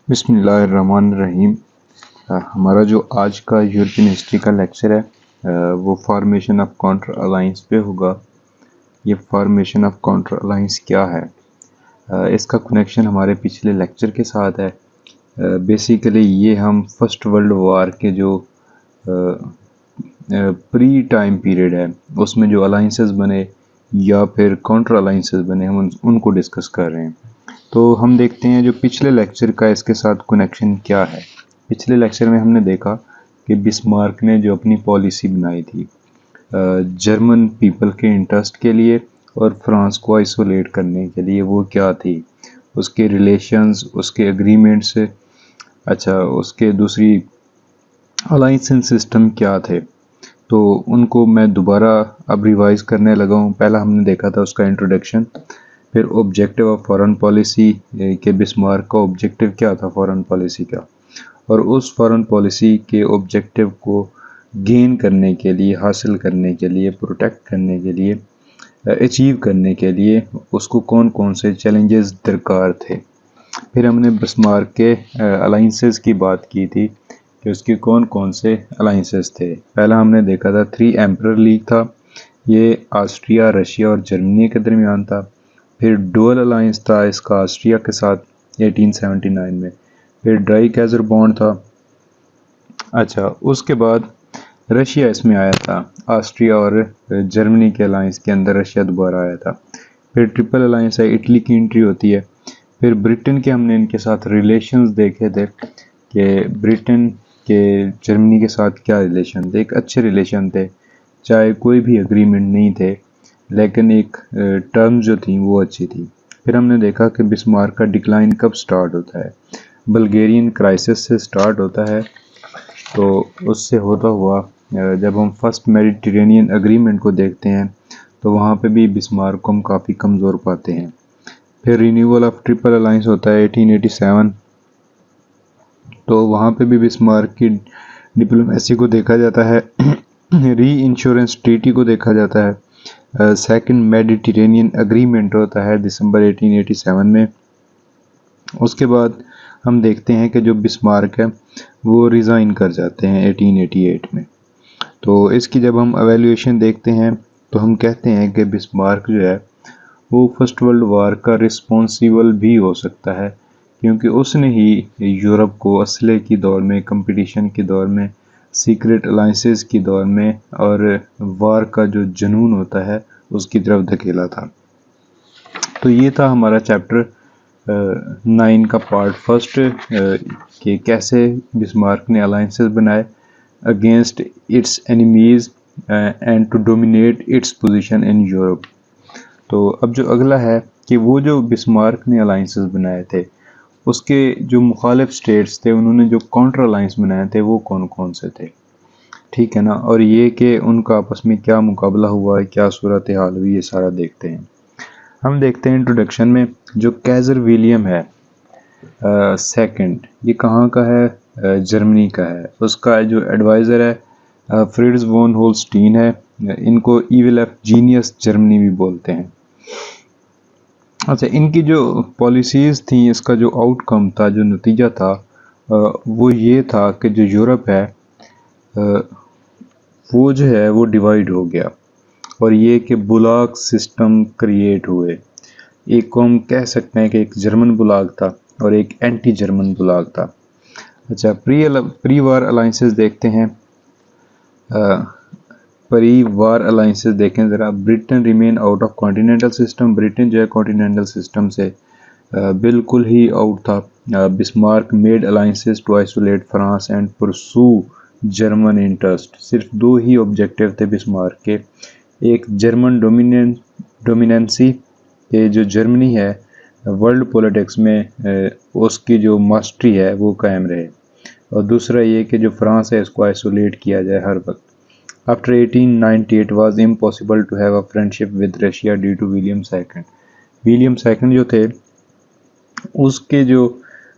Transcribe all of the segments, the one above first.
बिस्मिल्लाहिर्रहमानिर्रहीम। हमारा जो आज का यूरोपियन हिस्ट्री का लेक्चर है वो फॉर्मेशन ऑफ काउंटर अलाइंस पे होगा। ये फॉर्मेशन ऑफ काउंटर अलाइंस क्या है, इसका कनेक्शन हमारे पिछले लेक्चर के साथ है। बेसिकली ये हम फर्स्ट वर्ल्ड वार के जो प्री टाइम पीरियड है उसमें जो अलाइंसेस बने या फिर काउंटर अलाइंसेस बने हम उनको डिस्कस कर रहे हैं। तो हम देखते हैं जो पिछले लेक्चर का इसके साथ कनेक्शन क्या है। पिछले लेक्चर में हमने देखा कि बिस्मार्क ने जो अपनी पॉलिसी बनाई थी जर्मन पीपल के इंटरेस्ट के लिए और फ्रांस को आइसोलेट करने के लिए, वो क्या थी, उसके रिलेशंस, उसके एग्रीमेंट्स, उसके दूसरी अलाइंस सिस्टम क्या थे। तो उनको मैं दोबारा अब रिवाइज करने लगा हूँ। पहला हमने देखा था उसका इंट्रोडक्शन, फिर ऑब्जेक्टिव ऑफ फॉरेन पॉलिसी के बिस्मार्क का ऑब्जेक्टिव क्या था फॉरेन पॉलिसी का, और उस फॉरेन पॉलिसी के ऑब्जेक्टिव को गेन करने के लिए, हासिल करने के लिए, प्रोटेक्ट करने के लिए, अचीव करने के लिए उसको कौन कौन से चैलेंजेस दरकार थे। फिर हमने बिस्मार्क के अलाइंसेस की बात की थी कि उसके कौन कौन से अलाइंसेस थे। पहला हमने देखा था 3 एम्परर लीग था, ये ऑस्ट्रिया, रशिया और जर्मनी के दरमियान था। फिर डुअल अलाइंस था इसका ऑस्ट्रिया के साथ 1879 में। फिर ड्राई कैजर बॉन्ड था। उसके बाद रशिया इसमें आया था, ऑस्ट्रिया और जर्मनी के अलाइंस के अंदर रशिया दोबारा आया था। फिर ट्रिपल अलाइंस है, इटली की एंट्री होती है। फिर ब्रिटेन के हमने इनके साथ रिलेशंस देखे थे कि ब्रिटेन के जर्मनी के साथ क्या रिलेशन थे। एक अच्छे रिलेशन थे, चाहे कोई भी एग्रीमेंट नहीं थे, लेकिन एक टर्म जो थी वो अच्छी थी। फिर हमने देखा कि बिस्मार्क का डिक्लाइन कब स्टार्ट होता है, बल्गेरियन क्राइसिस से स्टार्ट होता है। तो उससे होता हुआ जब हम फर्स्ट मेडिटेरेनियन एग्रीमेंट को देखते हैं तो वहाँ पे भी बिस्मार्क को हम काफ़ी कमज़ोर पाते हैं। फिर रिन्यूअल ऑफ ट्रिपल अलाइंस होता है 1887, तो वहाँ पे भी बिस्मार्क की डिप्लोमेसी को देखा जाता है। री इंश्योरेंस ट्रीटी को देखा जाता है। सेकंड मेडिटेरेनियन एग्रीमेंट होता है दिसंबर 1887 में। उसके बाद हम देखते हैं कि जो बिस्मार्क है वो रिज़ाइन कर जाते हैं 1888 में। तो इसकी जब हम एवेल्यूएशन देखते हैं तो हम कहते हैं कि बिस्मार्क जो है वो फर्स्ट वर्ल्ड वार का रिस्पॉन्सिबल भी हो सकता है, क्योंकि उसने ही यूरोप को असले की दौर में, कंपटीशन के दौर में, सीक्रेट अलाइंसेस की दौर में और वार का जो जुनून होता है उसकी तरफ धकेला था। तो ये था हमारा चैप्टर 9 का पार्ट फर्स्ट कि कैसे बिस्मार्क ने अलाइंसेस बनाए against its enemies and to dominate its position in Europe. तो अब जो अगला है कि वो जो बिस्मार्क ने अलाइंसेस बनाए थे उसके जो मुखालिफ स्टेट्स थे, उन्होंने जो काउंटर अलाइंस बनाए थे वो कौन कौन से थे, ठीक है ना। और ये कि उनका आपस में क्या मुकाबला हुआ है, क्या सूरत हाल हुई, ये सारा देखते हैं। हम देखते हैं इंट्रोडक्शन में जो कैजर विलियम है सेकंड, ये कहाँ का है, जर्मनी का है। उसका जो एडवाइज़र है फ्रिट्ज वॉन होल्स्टीन है। इनको ईविल ऑफ जीनियस जर्मनी भी बोलते हैं। इनकी जो पॉलिसीज़ थी, इसका जो आउटकम था, जो नतीजा था वो ये था कि जो यूरोप है वो जो है वो डिवाइड हो गया, और ये कि बुलाक सिस्टम क्रिएट हुए। एक को हम कह सकते हैं कि एक जर्मन बुलाक था और एक एंटी जर्मन बुलाक था। प्री वार अलाइंसेस देखते हैं। प्री वार अलाइंसेस देखें ज़रा। Britain remain out of continental system, Britain जो है कॉन्टिनेंटल सिस्टम से बिल्कुल ही आउट था। Bismarck made alliances to isolate France and pursue German interest. सिर्फ 2 ही ऑब्जेक्टिव थे बिस्मार्क के, एक जर्मन डोमिनेंसी के जो जर्मनी है वर्ल्ड पॉलिटिक्स में उसकी जो मास्टरी है वो कायम रहे, और दूसरा ये कि जो फ्रांस है इसको आइसोलेट किया जाए हर वक्त। After 1898 was impossible to have a friendship with Russia due to William second. William second जो थे उसके जो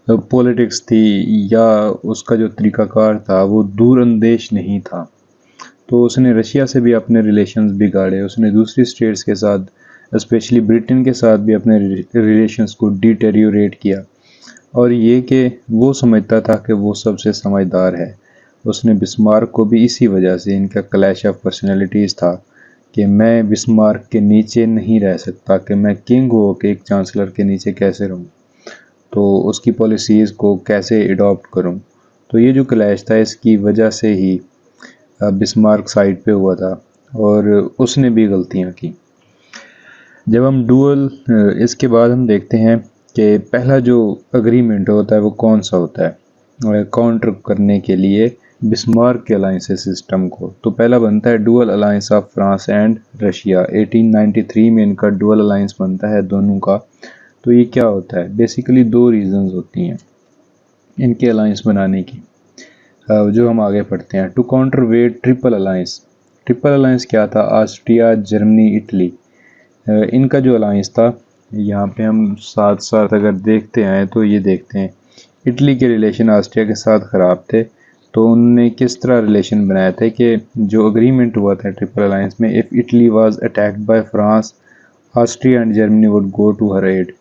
पॉलिटिक्स थी या उसका जो तरीक़ाकार था वो दूरअंदेश नहीं था, तो उसने रशिया से भी अपने रिलेशंस बिगाड़े। उसने दूसरी स्टेट्स के साथ, स्पेशली ब्रिटेन के साथ भी अपने रिलेशंस को डिटेरियोरेट किया। और ये कि वो समझता था कि वो सबसे समझदार है। उसने बिस्मार्क को भी इसी वजह से, इनका क्लैश ऑफ पर्सनैलिटीज़ था कि मैं बिस्मार्क के नीचे नहीं रह सकता, कि मैं किंग हो के एक चांसलर के नीचे कैसे रहूं, तो उसकी पॉलिसीज़ को कैसे अडॉप्ट करूं। तो ये जो क्लैश था इसकी वजह से ही बिस्मार्क साइड पे हुआ था और उसने भी गलतियां की। जब हम डुअल, इसके बाद हम देखते हैं कि पहला जो अग्रीमेंट होता है वो कौन सा होता है काउंटर करने के लिए बिस्मार्क के अलाइंसेस सिस्टम को। तो पहला बनता है dual alliance of France and Russia. 1893 में इनका डुअल अलायंस बनता है दोनों का। तो ये क्या होता है, बेसिकली दो रीजंस होती हैं इनके अलायंस बनाने की, जो हम आगे पढ़ते हैं। To counter weight triple alliance. Triple alliance क्या था, ऑस्ट्रिया, जर्मनी, इटली, इनका जो अलायंस था, यहाँ पे हम साथ साथ अगर देखते हैं तो ये देखते हैं इटली के रिलेशन ऑस्ट्रिया के साथ ख़राब थे। तो उन्होंने किस तरह रिलेशन बनाया था कि जो अग्रीमेंट हुआ था ट्रिपल अलायंस में, if Italy was attacked by France, Austria and Germany would go to her aid.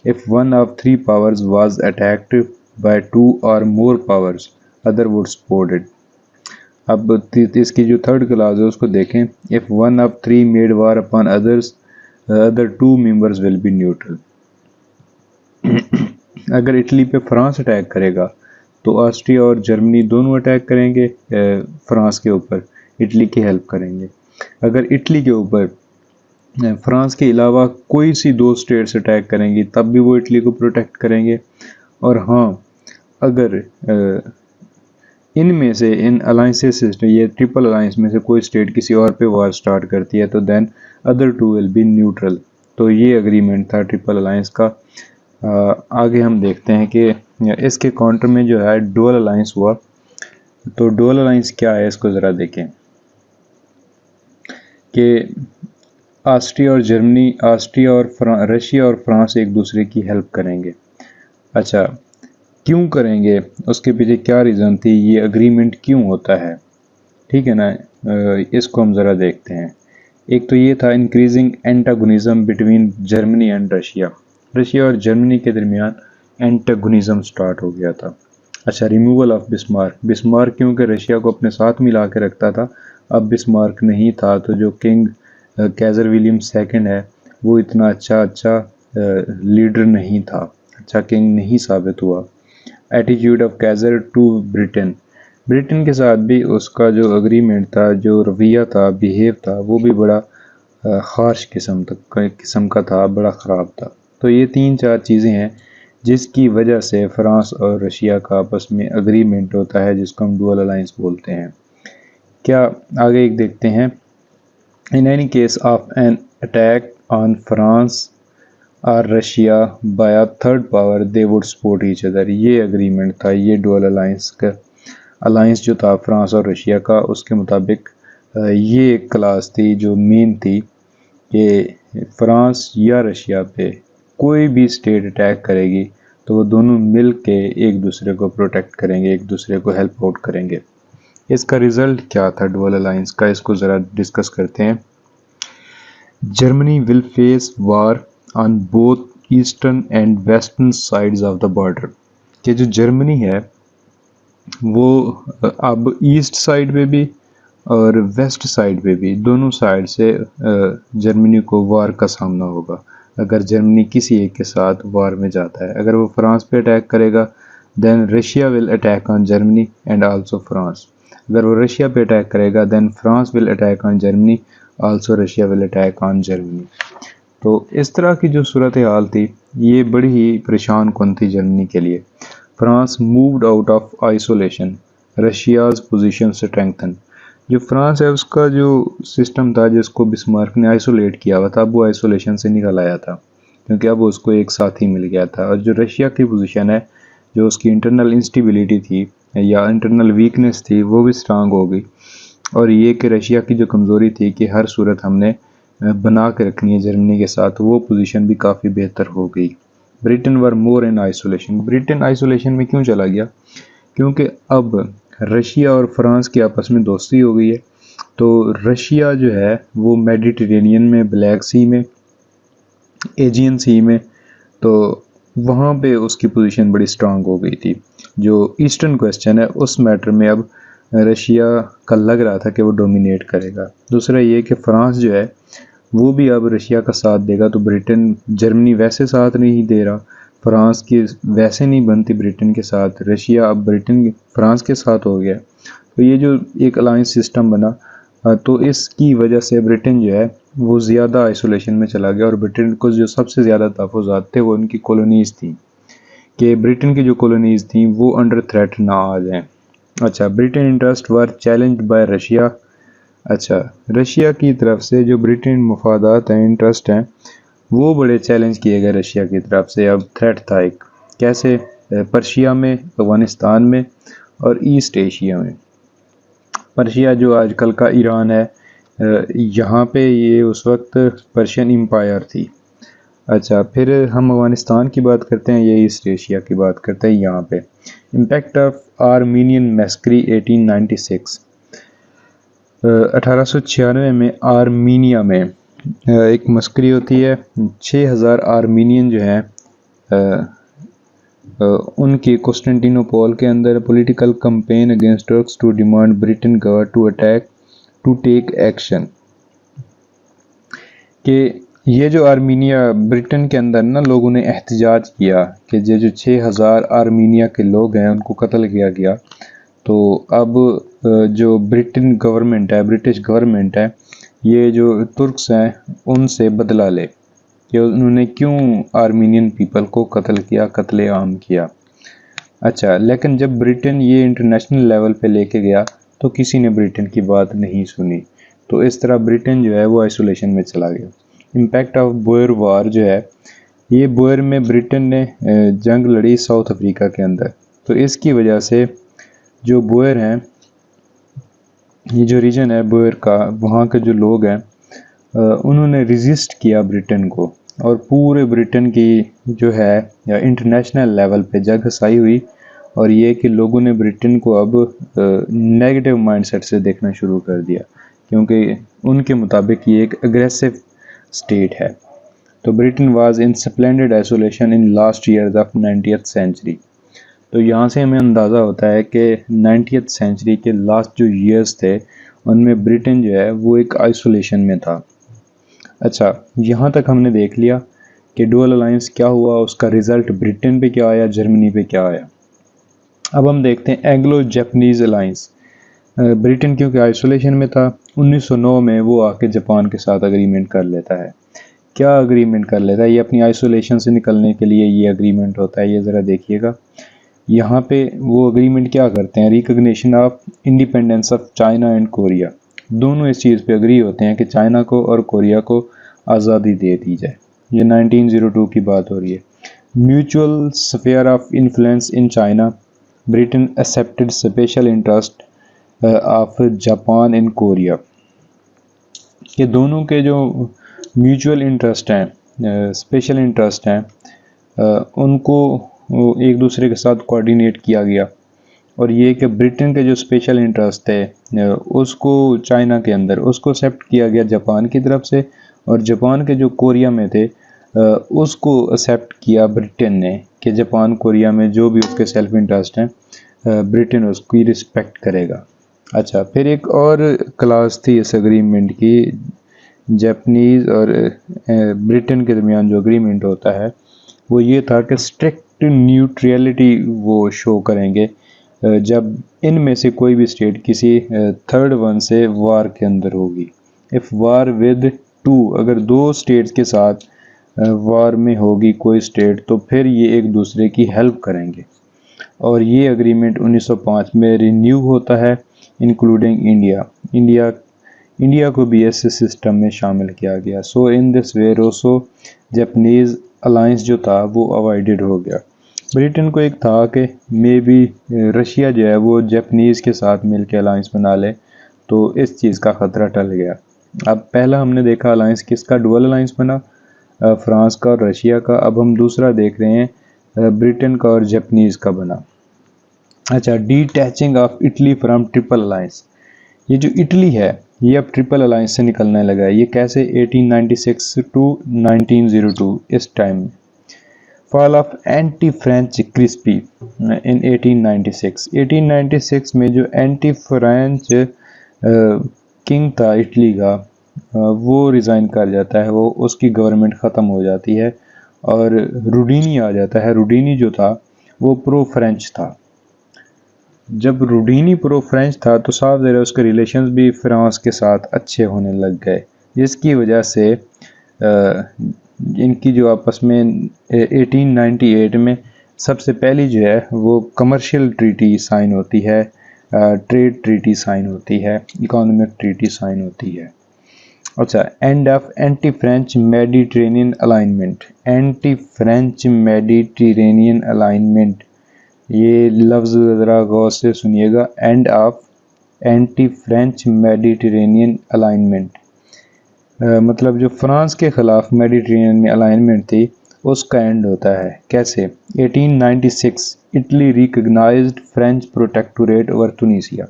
If one of three powers was attacked by two और more powers, other would support it. अब इसकी जो third class है उसको देखें। If one of three made war upon others, other two members will be neutral. अगर Italy पे France attack करेगा तो ऑस्ट्रिया और जर्मनी दोनों अटैक करेंगे फ्रांस के ऊपर, इटली की हेल्प करेंगे। अगर इटली के ऊपर फ्रांस के अलावा कोई सी दो स्टेट्स अटैक करेंगी तब भी वो इटली को प्रोटेक्ट करेंगे। और हाँ, अगर इनमें से, इन अलाइंसेस से, ये ट्रिपल अलाइंस में से कोई स्टेट किसी और पे वार स्टार्ट करती है तो then other two will be neutral. तो ये अग्रीमेंट था ट्रिपल अलाइंस का। आगे हम देखते हैं कि इसके काउंटर में जो है डुअल अलाइंस हुआ। तो डुअल अलाइंस क्या है इसको ज़रा देखें कि ऑस्ट्रिया और जर्मनी, ऑस्ट्रिया और रशिया और फ्रांस एक दूसरे की हेल्प करेंगे। अच्छा, क्यों करेंगे, उसके पीछे क्या रीज़न थी, ये अग्रीमेंट क्यों होता है, ठीक है ना। इसको हम ज़रा देखते हैं। एक तो ये था increasing antagonism between Germany and Russia. Russia और जर्मनी के दरमियान एंटागोनिज्म स्टार्ट हो गया था। अच्छा, रिमूवल ऑफ बिस्मार्क। बिस्मार्क क्योंकि रशिया को अपने साथ मिला के रखता था, अब बिस्मार्क नहीं था तो जो किंग कैज़र विलियम सेकंड है वो इतना अच्छा लीडर नहीं था, अच्छा किंग नहीं साबित हुआ। Attitude of Kaiser to Britain. Britain के साथ भी उसका जो अग्रीमेंट था, जो रवैया था, बिहेव था, वो भी बड़ा हार्श किस्म का था, बड़ा ख़राब था। तो ये तीन चार चीज़ें हैं जिसकी वजह से फ्रांस और रशिया का आपस में अग्रीमेंट होता है, जिसको हम डुअल अलायंस बोलते हैं। क्या आगे एक देखते हैं। In any case of an attack on France और Russia by a third power they would support each other. ये अग्रीमेंट था, ये डुअल अलायंस का अलायंस जो था फ्रांस और रशिया का, उसके मुताबिक ये एक क्लास थी जो मेन थी कि फ्रांस या रशिया पे कोई भी स्टेट अटैक करेगी तो वो दोनों मिल के एक दूसरे को प्रोटेक्ट करेंगे, एक दूसरे को हेल्प आउट करेंगे। इसका रिजल्ट क्या था डुअल अलायंस का, इसको ज़रा डिस्कस करते हैं। Germany will face war on both eastern and western sides of the border. कि जो जर्मनी है वो अब ईस्ट साइड पे भी और वेस्ट साइड पे भी, दोनों साइड से जर्मनी को वार का सामना होगा अगर जर्मनी किसी एक के साथ वार में जाता है। अगर वो फ्रांस पे अटैक करेगा then Russia will attack on Germany and also France. अगर वो रशिया पे अटैक करेगा then France will attack on Germany, also Russia will attack on Germany. तो इस तरह की जो सूरत हाल थी ये बड़ी ही परेशान कौन थी जर्मनी के लिए। France moved out of isolation, Russia's position strengthen. जो फ्रांस है उसका जो सिस्टम था जिसको बिस्मार्क ने आइसोलेट किया हुआ था, अब वो आइसोलेशन से निकल आया था क्योंकि अब उसको एक साथी मिल गया था। और जो रशिया की पोजीशन है, जो उसकी इंटरनल इंस्टेबिलिटी थी या इंटरनल वीकनेस थी, वो भी स्ट्रांग हो गई। और ये कि रशिया की जो कमज़ोरी थी कि हर सूरत हमने बना के रखनी है जर्मनी के साथ, वो पोजीशन भी काफ़ी बेहतर हो गई। Britain were more in isolation. Britain isolation में क्यों चला गया, क्योंकि अब रशिया और फ्रांस की आपस में दोस्ती हो गई है। तो रशिया जो है वो मेडिटेरेनियन में, ब्लैक सी में, एजियन सी में, तो वहाँ पे उसकी पोजीशन बड़ी स्ट्रांग हो गई थी। जो ईस्टर्न क्वेश्चन है उस मैटर में अब रशिया का लग रहा था कि वो डोमिनेट करेगा। दूसरा ये कि फ्रांस जो है वो भी अब रशिया का साथ देगा, तो ब्रिटेन, जर्मनी वैसे साथ नहीं दे रहा, फ्रांस की वैसे नहीं बनती ब्रिटेन के साथ, रशिया अब ब्रिटेन फ्रांस के साथ हो गया। तो ये जो एक अलायंस सिस्टम बना, तो इसकी वजह से ब्रिटेन जो है वो ज़्यादा आइसोलेशन में चला गया, और ब्रिटेन को जो सबसे ज़्यादा तहफ़्फ़ुज़ात थे वो उनकी कॉलोनीज़ थी, कि ब्रिटेन की जो कॉलोनीज़ थी वो अंडर थ्रेट ना आ जाएं। अच्छा, ब्रिटेन इंटरेस्ट वर चैलेंज्ड बाय रशिया। अच्छा, रशिया की तरफ से जो ब्रिटेन मफादात हैं, इंटरेस्ट हैं, वो बड़े चैलेंज किए गए रशिया की तरफ से। अब थ्रेट था एक, कैसे? पर्शिया में, अफगानिस्तान में और ईस्ट एशिया में। पर्शिया जो आजकल का ईरान है, यहाँ पे ये उस वक्त पर्शियन एम्पायर थी। अच्छा, फिर हम अफगानिस्तान की बात करते हैं, ये ईस्ट एशिया की बात करते हैं। यहाँ पे इम्पैक्ट ऑफ आर्मीनियन मैस्क्री 1896। 1896 में आर्मीनिया में एक मस्करी होती है। 6000 आर्मीनियन जो हैं उनके कॉन्स्टेंटिनोपल के अंदर political campaign against Turks to demand Britain government to attack to take action. कि ये जो आर्मीनिया, ब्रिटेन के अंदर ना लोगों ने एहतजाज किया कि ये जो 6000 आर्मीनिया के लोग हैं उनको कत्ल किया गया, तो अब जो ब्रिटेन गवर्नमेंट है, ब्रिटिश गवर्नमेंट है, ये जो तुर्क्स हैं उनसे बदला ले कि उन्होंने क्यों आर्मीनियन पीपल को कत्ल किया, कत्ले आम किया। अच्छा, लेकिन जब ब्रिटेन ये इंटरनेशनल लेवल पे लेके गया तो किसी ने ब्रिटेन की बात नहीं सुनी, तो इस तरह ब्रिटेन जो है वो आइसोलेशन में चला गया। इम्पैक्ट ऑफ बोयर वार जो है, ये बोयर में ब्रिटेन ने जंग लड़ी साउथ अफ्रीका के अंदर, तो इसकी वजह से जो बोयर हैं, ये जो रीजन है बोयर का, वहाँ के जो लोग हैं उन्होंने रेजिस्ट किया ब्रिटेन को, और पूरे ब्रिटेन की जो है या इंटरनेशनल लेवल पे जंग हसाई हुई। और ये कि लोगों ने ब्रिटेन को अब नेगेटिव माइंडसेट से देखना शुरू कर दिया, क्योंकि उनके मुताबिक ये एक एग्रेसिव स्टेट है। तो Britain was in splendid isolation in last years of 90th century. तो यहाँ से हमें अंदाज़ा होता है कि 90th सेंचुरी के लास्ट जो ईयर्स थे उनमें ब्रिटेन जो है वो एक आइसोलेशन में था। अच्छा, यहाँ तक हमने देख लिया कि डुअल अलायंस क्या हुआ, उसका रिज़ल्ट ब्रिटेन पे क्या आया, जर्मनी पे क्या आया। अब हम देखते हैं एंग्लो जापानीज़ अलायंस। ब्रिटेन क्योंकि आइसोलेशन में था, 1909 में वो आके जापान के साथ अग्रीमेंट कर लेता है। क्या अग्रीमेंट कर लेता है? ये अपनी आइसोलेशन से निकलने के लिए ये अग्रीमेंट होता है। ये ज़रा देखिएगा, यहाँ पे वो अग्रीमेंट क्या करते हैं, recognition of independence of China and Korea. दोनों इस चीज़ पे अग्री होते हैं कि चाइना को और कोरिया को आज़ादी दे दी जाए। ये 1902 की बात हो रही है। Mutual sphere of influence in China, Britain accepted special interest of Japan in Korea. ये दोनों के जो म्यूचुअल इंटरेस्ट हैं, स्पेशल इंटरेस्ट हैं, उनको एक दूसरे के साथ कोऑर्डिनेट किया गया। और ये कि ब्रिटेन के जो स्पेशल इंटरेस्ट थे उसको चाइना के अंदर उसको एक्सेप्ट किया गया जापान की तरफ से, और जापान के जो कोरिया में थे उसको एक्सेप्ट किया ब्रिटेन ने कि जापान कोरिया में जो भी उसके सेल्फ इंटरेस्ट हैं ब्रिटेन उसकी रिस्पेक्ट करेगा। अच्छा, फिर एक और क्लास थी इस अग्रीमेंट की, जापानीज़ और ब्रिटेन के दरमियान जो अग्रीमेंट होता है वो ये था कि स्ट्रिक्ट न्यूट्रलिटी वो शो करेंगे जब इनमें से कोई भी स्टेट किसी थर्ड वन से वार के अंदर होगी। इफ़ वार विद टू, अगर दो स्टेट्स के साथ वार में होगी कोई स्टेट, तो फिर ये एक दूसरे की हेल्प करेंगे। और ये अग्रीमेंट 1905 में रिन्यू होता है, इंक्लूडिंग इंडिया को भी ऐसे सिस्टम में शामिल किया गया। So in this way Russo Japanese alliance जो था वो अवॉइडेड हो गया। ब्रिटेन को एक था कि मे बी रशिया जो है वो जापानीज़ के साथ मिलकर अलायंस बना ले, तो इस चीज़ का ख़तरा टल गया। अब पहला हमने देखा अलायंस किसका, डुअल अलायंस बना, फ्रांस का और रशिया का। अब हम दूसरा देख रहे हैं ब्रिटेन का और जापानीज़ का बना। अच्छा, detaching of Italy from triple alliance. ये जो इटली है ये अब ट्रिपल अलायंस से निकलने लगा है। ये कैसे? 1896 टू 1902 इस टाइम में। Fall of anti French crispy in 1896। 1896 में जो एंटी फ्रेंच किंग था इटली का, वो रिज़ाइन कर जाता है, वो उसकी गवर्नमेंट ख़त्म हो जाती है और रूडीनी आ जाता है। रूडीनी जो था वो प्रो फ्रेंच था। जब रूडीनी प्रो फ्रेंच था तो साफ ज़रा उसके रिलेशंस भी फ्रांस के साथ अच्छे होने लग गए, जिसकी वजह से इनकी जो आपस में 1898 में सबसे पहली जो है वो कमर्शियल ट्रीटी साइन होती है, ट्रेड ट्रीटी साइन होती है, इकोनॉमिक ट्रीटी साइन होती है। अच्छा, end of anti French Mediterranean alignment. Anti French Mediterranean alignment, ये लफ्ज़ ज़रा गौर से सुनिएगा। End of anti French Mediterranean alignment मतलब जो फ्रांस के ख़िलाफ़ मेडिटेरेनियन में अलाइनमेंट थी उसका एंड होता है। कैसे? 1896 Italy recognised French protectorate over Tunisia.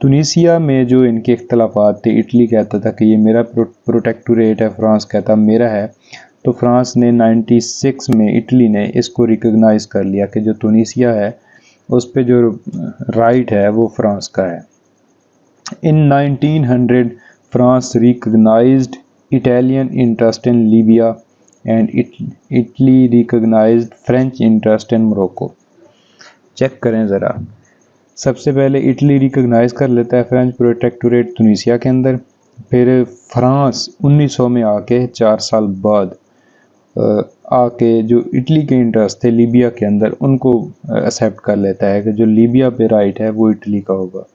Tunisia में जो इनके इख्तलाफात थे, इटली कहता था कि ये मेरा प्रोटेक्टोरेट है, फ्रांस कहता मेरा है, तो फ्रांस ने 96 में इटली ने इसको रिकग्नाइज़ कर लिया कि जो तुनीसिया है उस पे जो राइट है वो फ्रांस का है। In 1900 France recognised Italian interest in Libya and Italy recognised French interest in Morocco. Check करें ज़रा, सबसे पहले इटली रिकग्नाइज कर लेता है फ्रेंच प्रोटेक्टोरेट तुनीसिया के अंदर, फिर फ्रांस 1900 में आके 4 साल बाद आके जो इटली के इंटरेस्ट थे लीबिया के अंदर उनको एक्सेप्ट कर लेता है कि जो लीबिया पे राइट है वो इटली का होगा।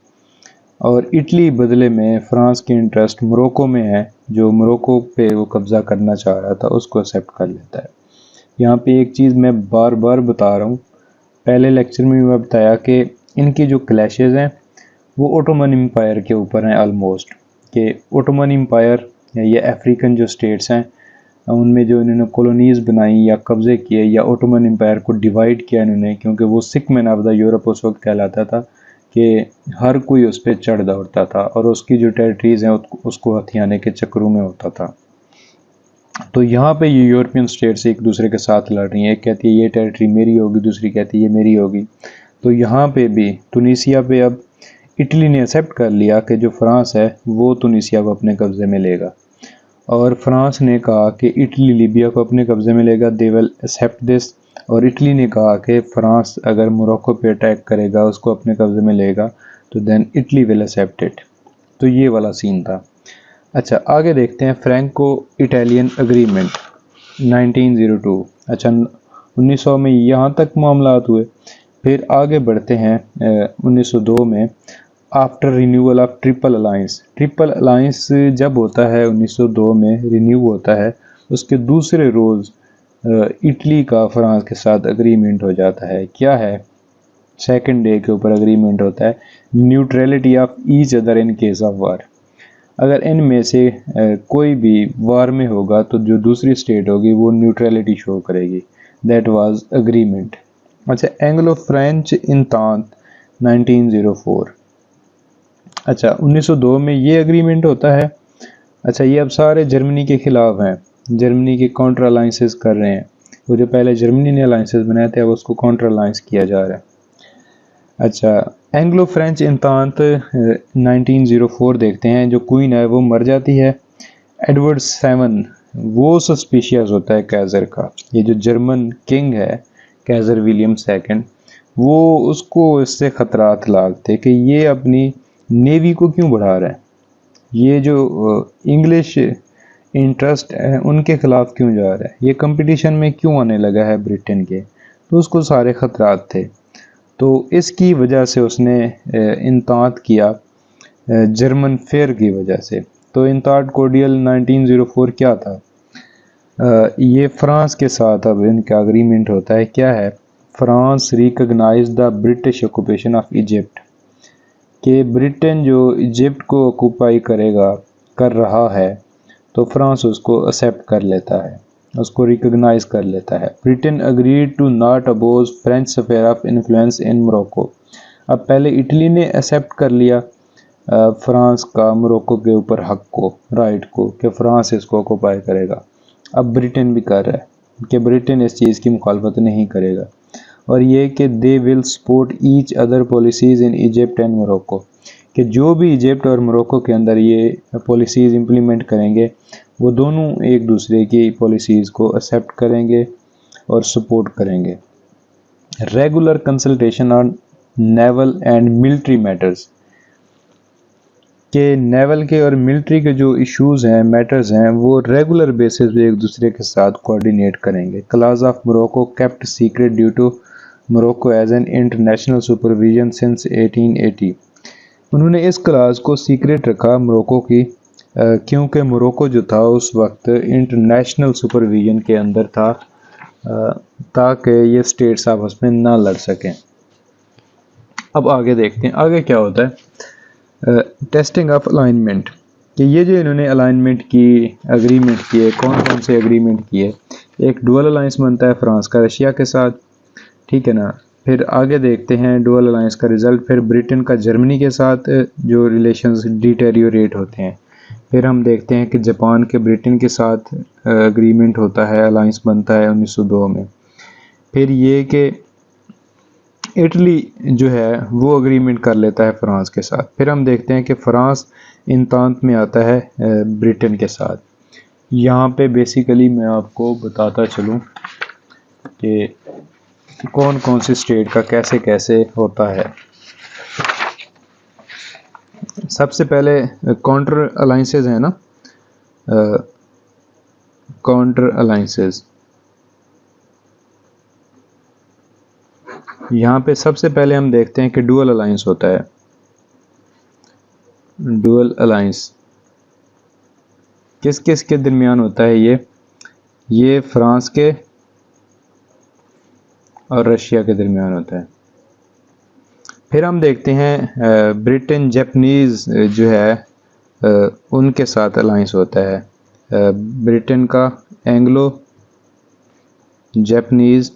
और इटली बदले में फ्रांस के इंटरेस्ट मोरक्को में है, जो मोरक्को पे वो कब्ज़ा करना चाह रहा था उसको एक्सेप्ट कर लेता है। यहाँ पे एक चीज़ मैं बार बार बता रहा हूँ, पहले लेक्चर में मैं बताया कि इनकी जो क्लैशेज़ हैं वो ओटोमन एम्पायर के ऊपर हैं ऑलमोस्ट, कि ओटोमन एम्पायर या अफ्रीकन जो स्टेट्स हैं उनमें जो इन्होंने कॉलोनीज़ बनाई या कब्ज़े किए या ओटोमन एम्पायर को डिवाइड किया इन्होंने, क्योंकि वो सिक मैन ऑफ द यूरोप उस वक्त कहलाता था कि हर कोई उस पर चढ़ दौड़ता था और उसकी जो टेरिटरीज़ हैं उसको हथियाने के चक्करों में होता था। तो यहाँ पे ये यूरोपियन स्टेट्स एक दूसरे के साथ लड़ रही हैं, एक कहती है ये टेरिटरी मेरी होगी, दूसरी कहती है ये मेरी होगी। तो यहाँ पे भी तुनीसिया पे अब इटली ने एक्सेप्ट कर लिया कि जो फ्रांस है वो तुनीसिया को अपने कब्ज़े में लेगा, और फ्रांस ने कहा कि इटली लीबिया को अपने कब्ज़े में लेगा, दे विल एक्सेप्ट दिस। और इटली ने कहा कि फ्रांस अगर मोरक्को पे अटैक करेगा, उसको अपने कब्ज़े में लेगा, तो then Italy will accept it. तो ये वाला सीन था। अच्छा, आगे देखते हैं फ्रैंको इटालियन एग्रीमेंट 1902। अच्छा, 1900 में यहाँ तक मामलात हुए। फिर आगे बढ़ते हैं 1902 में, after renewal of triple alliance. Triple alliance जब होता है 1902 में रिन्यू होता है, उसके दूसरे रोज़ इटली का फ्रांस के साथ एग्रीमेंट हो जाता है। क्या है? सेकंड डे के ऊपर एग्रीमेंट होता है, neutrality of each other in case of war. अगर इनमें से कोई भी वार में होगा तो जो दूसरी स्टेट होगी वो न्यूट्रलिटी शो करेगी। That was agreement. अच्छा, एंग्लो फ्रेंच इंतांत 1904। अच्छा, 1902 में ये एग्रीमेंट होता है। अच्छा, ये अब सारे जर्मनी के ख़िलाफ़ हैं, जर्मनी के काउंटर अलाइंसेस कर रहे हैं। वो जो पहले जर्मनी ने अलाइंसेस बनाए थे अब उसको काउंटर अलाइंस किया जा रहा है। अच्छा, एंग्लो फ्रेंच इंतांत 1904 देखते हैं। जो क्वीन है वो मर जाती है। एडवर्ड 7 वो सस्पिशियस होता है कैज़र का। ये जो जर्मन किंग है कैज़र विलियम सेकंड, वो उसको इससे ख़तरात लागते कि ये अपनी नेवी को क्यों बढ़ा रहा है, ये जो इंग्लिश इंटरेस्ट है उनके ख़िलाफ़ क्यों जा रहा है, ये कंपटीशन में क्यों आने लगा है ब्रिटेन के। तो उसको सारे ख़तरात थे, तो इसकी वजह से उसने इंतात किया जर्मन फेयर की वजह से। तो इंतात कोडियल 1904 क्या था? ये फ्रांस के साथ अब इनका एग्रीमेंट होता है। क्या है? France recognise the British occupation of Egypt, कि ब्रिटेन जो इजिप्ट को ऑक्यूपाई कर रहा है तो फ्रांस उसको एक्सेप्ट कर लेता है, उसको रिकग्नाइज कर लेता है। Britain agreed to not oppose French sphere of influence in Morocco. अब पहले इटली ने एक्सेप्ट कर लिया फ्रांस का मोरक्को के ऊपर हक को, राइट को, कि फ्रांस इसको ऑक्यूपाई करेगा। अब ब्रिटेन भी कर रहा है। कि ब्रिटेन इस चीज़ की मुखालफत नहीं करेगा। और ये कि they will support each other policies in Egypt and Morocco, कि जो भी इजिप्ट और मोरक्को के अंदर ये पॉलिसीज़ इम्प्लीमेंट करेंगे वो दोनों एक दूसरे की पॉलिसीज़ को एक्सेप्ट करेंगे और सपोर्ट करेंगे। Regular consultation on naval and military matters, के नेवल के और मिलिट्री के जो इश्यूज़ हैं, मैटर्स हैं, वो रेगुलर बेसिस पे एक दूसरे के साथ कोऑर्डिनेट करेंगे। Clause of Morocco kept secret due to Morocco as an international supervision since 1880। उन्होंने इस क्लास को सीक्रेट रखा मोरक्को की क्योंकि मोरक्को जो था उस वक्त इंटरनेशनल सुपरविजन के अंदर था, ताकि ये स्टेट्स आपस में ना लड़ सकें। अब आगे देखते हैं आगे क्या होता है। टेस्टिंग ऑफ अलाइनमेंट, कि ये जो इन्होंने अलाइनमेंट की एग्रीमेंट किए, कौन कौन से एग्रीमेंट किए। एक डुअल अलायंस बनता है फ्रांस का रशिया के साथ, ठीक है ना। फिर आगे देखते हैं डुअल अलायंस का रिज़ल्ट, फिर ब्रिटेन का जर्मनी के साथ जो रिलेशंस डिटेरियोरेट होते हैं। फिर हम देखते हैं कि जापान के ब्रिटेन के साथ एग्रीमेंट होता है, अलायंस बनता है 1902 में। फिर ये कि इटली जो है वो एग्रीमेंट कर लेता है फ्रांस के साथ। फिर हम देखते हैं कि फ्रांस इंतांत में आता है ब्रिटेन के साथ। यहाँ पे बेसिकली मैं आपको बताता चलूँ कि कौन कौन सी स्टेट का कैसे कैसे होता है। सबसे पहले काउंटर अलाइंसेस है ना, काउंटर अलाइंसेस। यहाँ पे सबसे पहले हम देखते हैं कि डुअल अलायंस होता है। डुअल अलायंस किस किस के दरमियान होता है? ये फ्रांस के और रशिया के दरमियान होता है। फिर हम देखते हैं ब्रिटेन जापानीज जो है उनके साथ अलायंस होता है। ब्रिटेन का एंग्लो जापानीज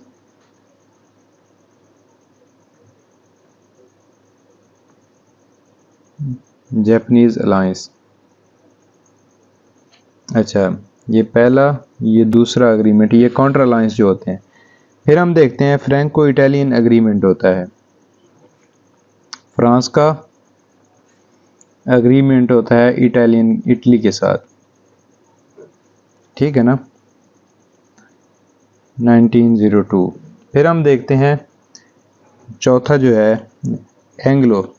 अलायंस। अच्छा, ये पहला, ये दूसरा एग्रीमेंट, ये काउंटर अलायंस जो होते हैं। फिर हम देखते हैं फ्रैंको इटालियन एग्रीमेंट होता है। फ्रांस का एग्रीमेंट होता है इटली के साथ, ठीक है ना, 1902। फिर हम देखते हैं चौथा जो है एंग्लो,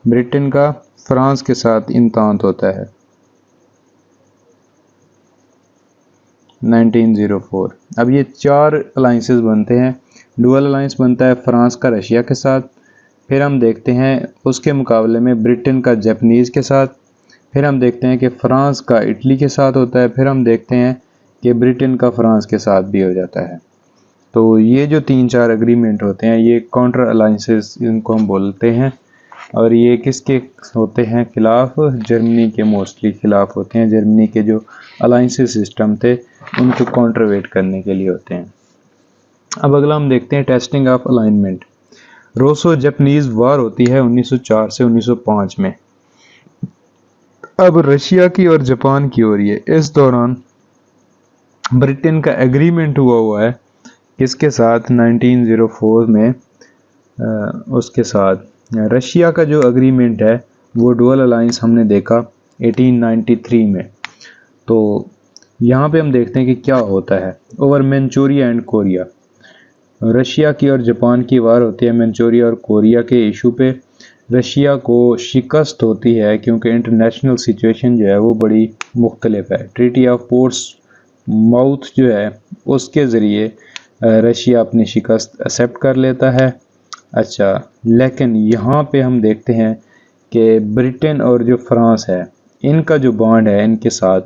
ब्रिटेन का फ्रांस के साथ इंतांत होता है 1904। अब ये चार अलाइंसेस बनते हैं। डुअल अलायंस बनता है फ्रांस का रशिया के साथ। फिर हम देखते हैं उसके मुकाबले में ब्रिटेन का जापानीज़ के साथ। फिर हम देखते हैं कि फ्रांस का इटली के साथ होता है। फिर हम देखते हैं कि ब्रिटेन का फ्रांस के साथ भी हो जाता है। तो ये जो 3-4 एग्रीमेंट होते हैं ये काउंटर अलाइंसेस इनको हम बोलते हैं। और ये किसके होते हैं खिलाफ? जर्मनी के मोस्टली खिलाफ होते हैं। जर्मनी के जो अलाइंसेस सिस्टम थे उनको काउंटरवेट करने के लिए होते हैं। अब अगला हम देखते हैं testing of alignment. Russo Japanese war होती है 1904 से 1905 में। अब रशिया की और जापान की हो रही है। इस दौरान ब्रिटेन का एग्रीमेंट हुआ है किसके साथ? 1904 में उसके साथ। रशिया का जो एग्रीमेंट है वो डुअल अलायंस हमने देखा 1893 में। तो यहाँ पे हम देखते हैं कि क्या होता है over Manchuria and Korea. Russia की और जापान की वार होती है मंचूरिया और कोरिया के इशू पे। रशिया को शिकस्त होती है क्योंकि इंटरनेशनल सिचुएशन जो है वो बड़ी मुख्तलिफ है। ट्रीटी ऑफ पोर्ट्स माउथ जो है उसके ज़रिए रशिया अपनी शिकस्त एक्सेप्ट कर लेता है। अच्छा, लेकिन यहाँ पे हम देखते हैं कि ब्रिटेन और जो फ्रांस है इनका जो बॉन्ड है इनके साथ,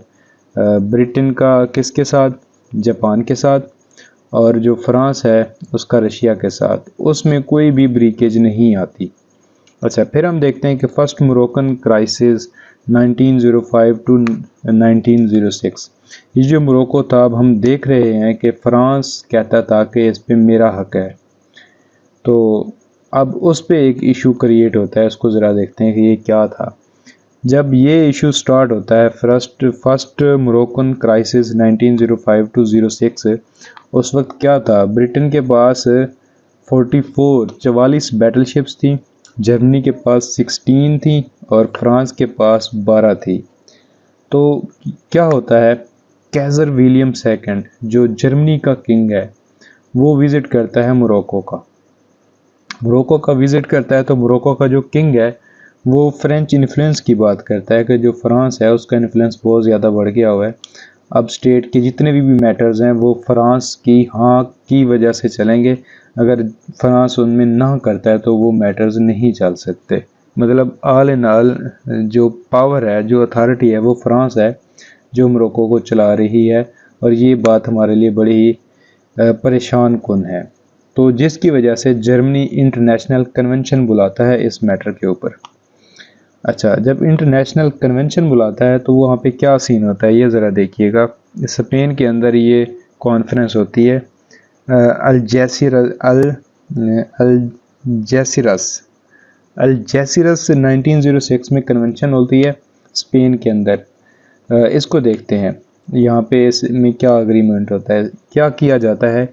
ब्रिटेन का किसके साथ? जापान के साथ। और जो फ्रांस है उसका रशिया के साथ, उसमें कोई भी ब्रीकेज नहीं आती। अच्छा, फिर हम देखते हैं कि फर्स्ट मोरक्कन क्राइसिस 1905 टू 1906। ये जो मोरक्को था, अब हम देख रहे हैं कि फ्रांस कहता था कि इस पे मेरा हक है। तो अब उस पे एक इशू क्रिएट होता है, उसको ज़रा देखते हैं कि ये क्या था। जब ये इशू स्टार्ट होता है फर्स्ट मोरक्कन क्राइसिस 1905 to 06, उस वक्त क्या था, ब्रिटेन के पास 44 बैटलशिप्स थी, जर्मनी के पास 16 थी और फ्रांस के पास 12 थी। तो क्या होता है, कैज़र विलियम सेकंड जो जर्मनी का किंग है वो विज़िट करता है मोरक्को का विज़िट करता है। तो मोरक्को का जो किंग है वो फ्रेंच इन्फ्लुएंस की बात करता है कि जो फ्रांस है उसका इन्फ्लुएंस बहुत ज़्यादा बढ़ गया हुआ है। अब स्टेट के जितने भी मैटर्स हैं वो फ्रांस की हाँ की वजह से चलेंगे, अगर फ्रांस उनमें ना करता है तो वो मैटर्स नहीं चल सकते। मतलब ऑल इन ऑल जो पावर है, जो अथॉरिटी है वो फ्रांस है जो मोरक्को को चला रही है, और ये बात हमारे लिए बड़ी ही परेशान कुन है। तो जिसकी वजह से जर्मनी इंटरनेशनल कन्वेंशन बुलाता है इस मैटर के ऊपर। अच्छा, जब इंटरनेशनल कन्वेंशन बुलाता है तो वहाँ पे क्या सीन होता है ये ज़रा देखिएगा। स्पेन के अंदर ये कॉन्फ्रेंस होती है, अल्जेसिरस 1906 में कन्वेंशन होती है स्पेन के अंदर। इसको देखते हैं यहाँ पे इसमें क्या अग्रीमेंट होता है। क्या किया जाता है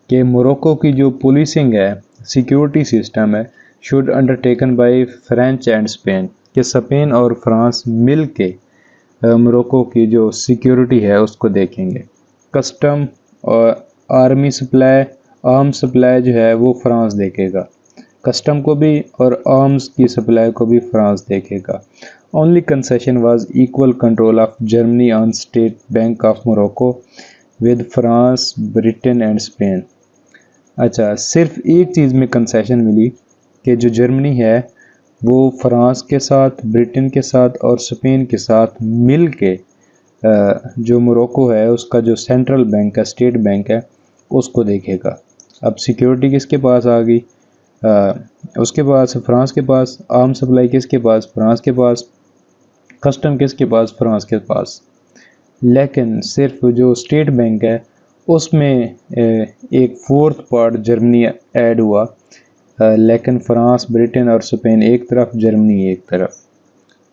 कि मोरक्को की जो पुलिसिंग है, सिक्योरिटी सिस्टम है, should undertaken by French and Spain, कि स्पेन और फ्रांस मिल के मोरक्को की जो सिक्योरिटी है उसको देखेंगे। कस्टम और आर्मी सप्लाई, आर्म सप्लाई जो है वो फ्रांस देखेगा, कस्टम को भी और आर्म्स की सप्लाई को भी फ्रांस देखेगा। Only concession was equal control of Germany on state bank of Morocco with France, Britain and Spain. अच्छा, सिर्फ एक चीज़ में कंसेशन मिली कि जो जर्मनी है वो फ्रांस के साथ, ब्रिटेन के साथ और स्पेन के साथ मिल के जो मोरक्को है उसका जो सेंट्रल बैंक है, स्टेट बैंक है, उसको देखेगा। अब सिक्योरिटी किसके पास आ गई, उसके पास, फ्रांस के पास। आर्म सप्लाई किसके पास, फ्रांस के पास। कस्टम किसके पास, फ्रांस के पास। लेकिन सिर्फ जो स्टेट बैंक है उसमें एक फोर्थ पार्ट जर्मनी ऐड हुआ, लेकिन फ्रांस, ब्रिटेन और स्पेन एक तरफ, जर्मनी एक तरफ।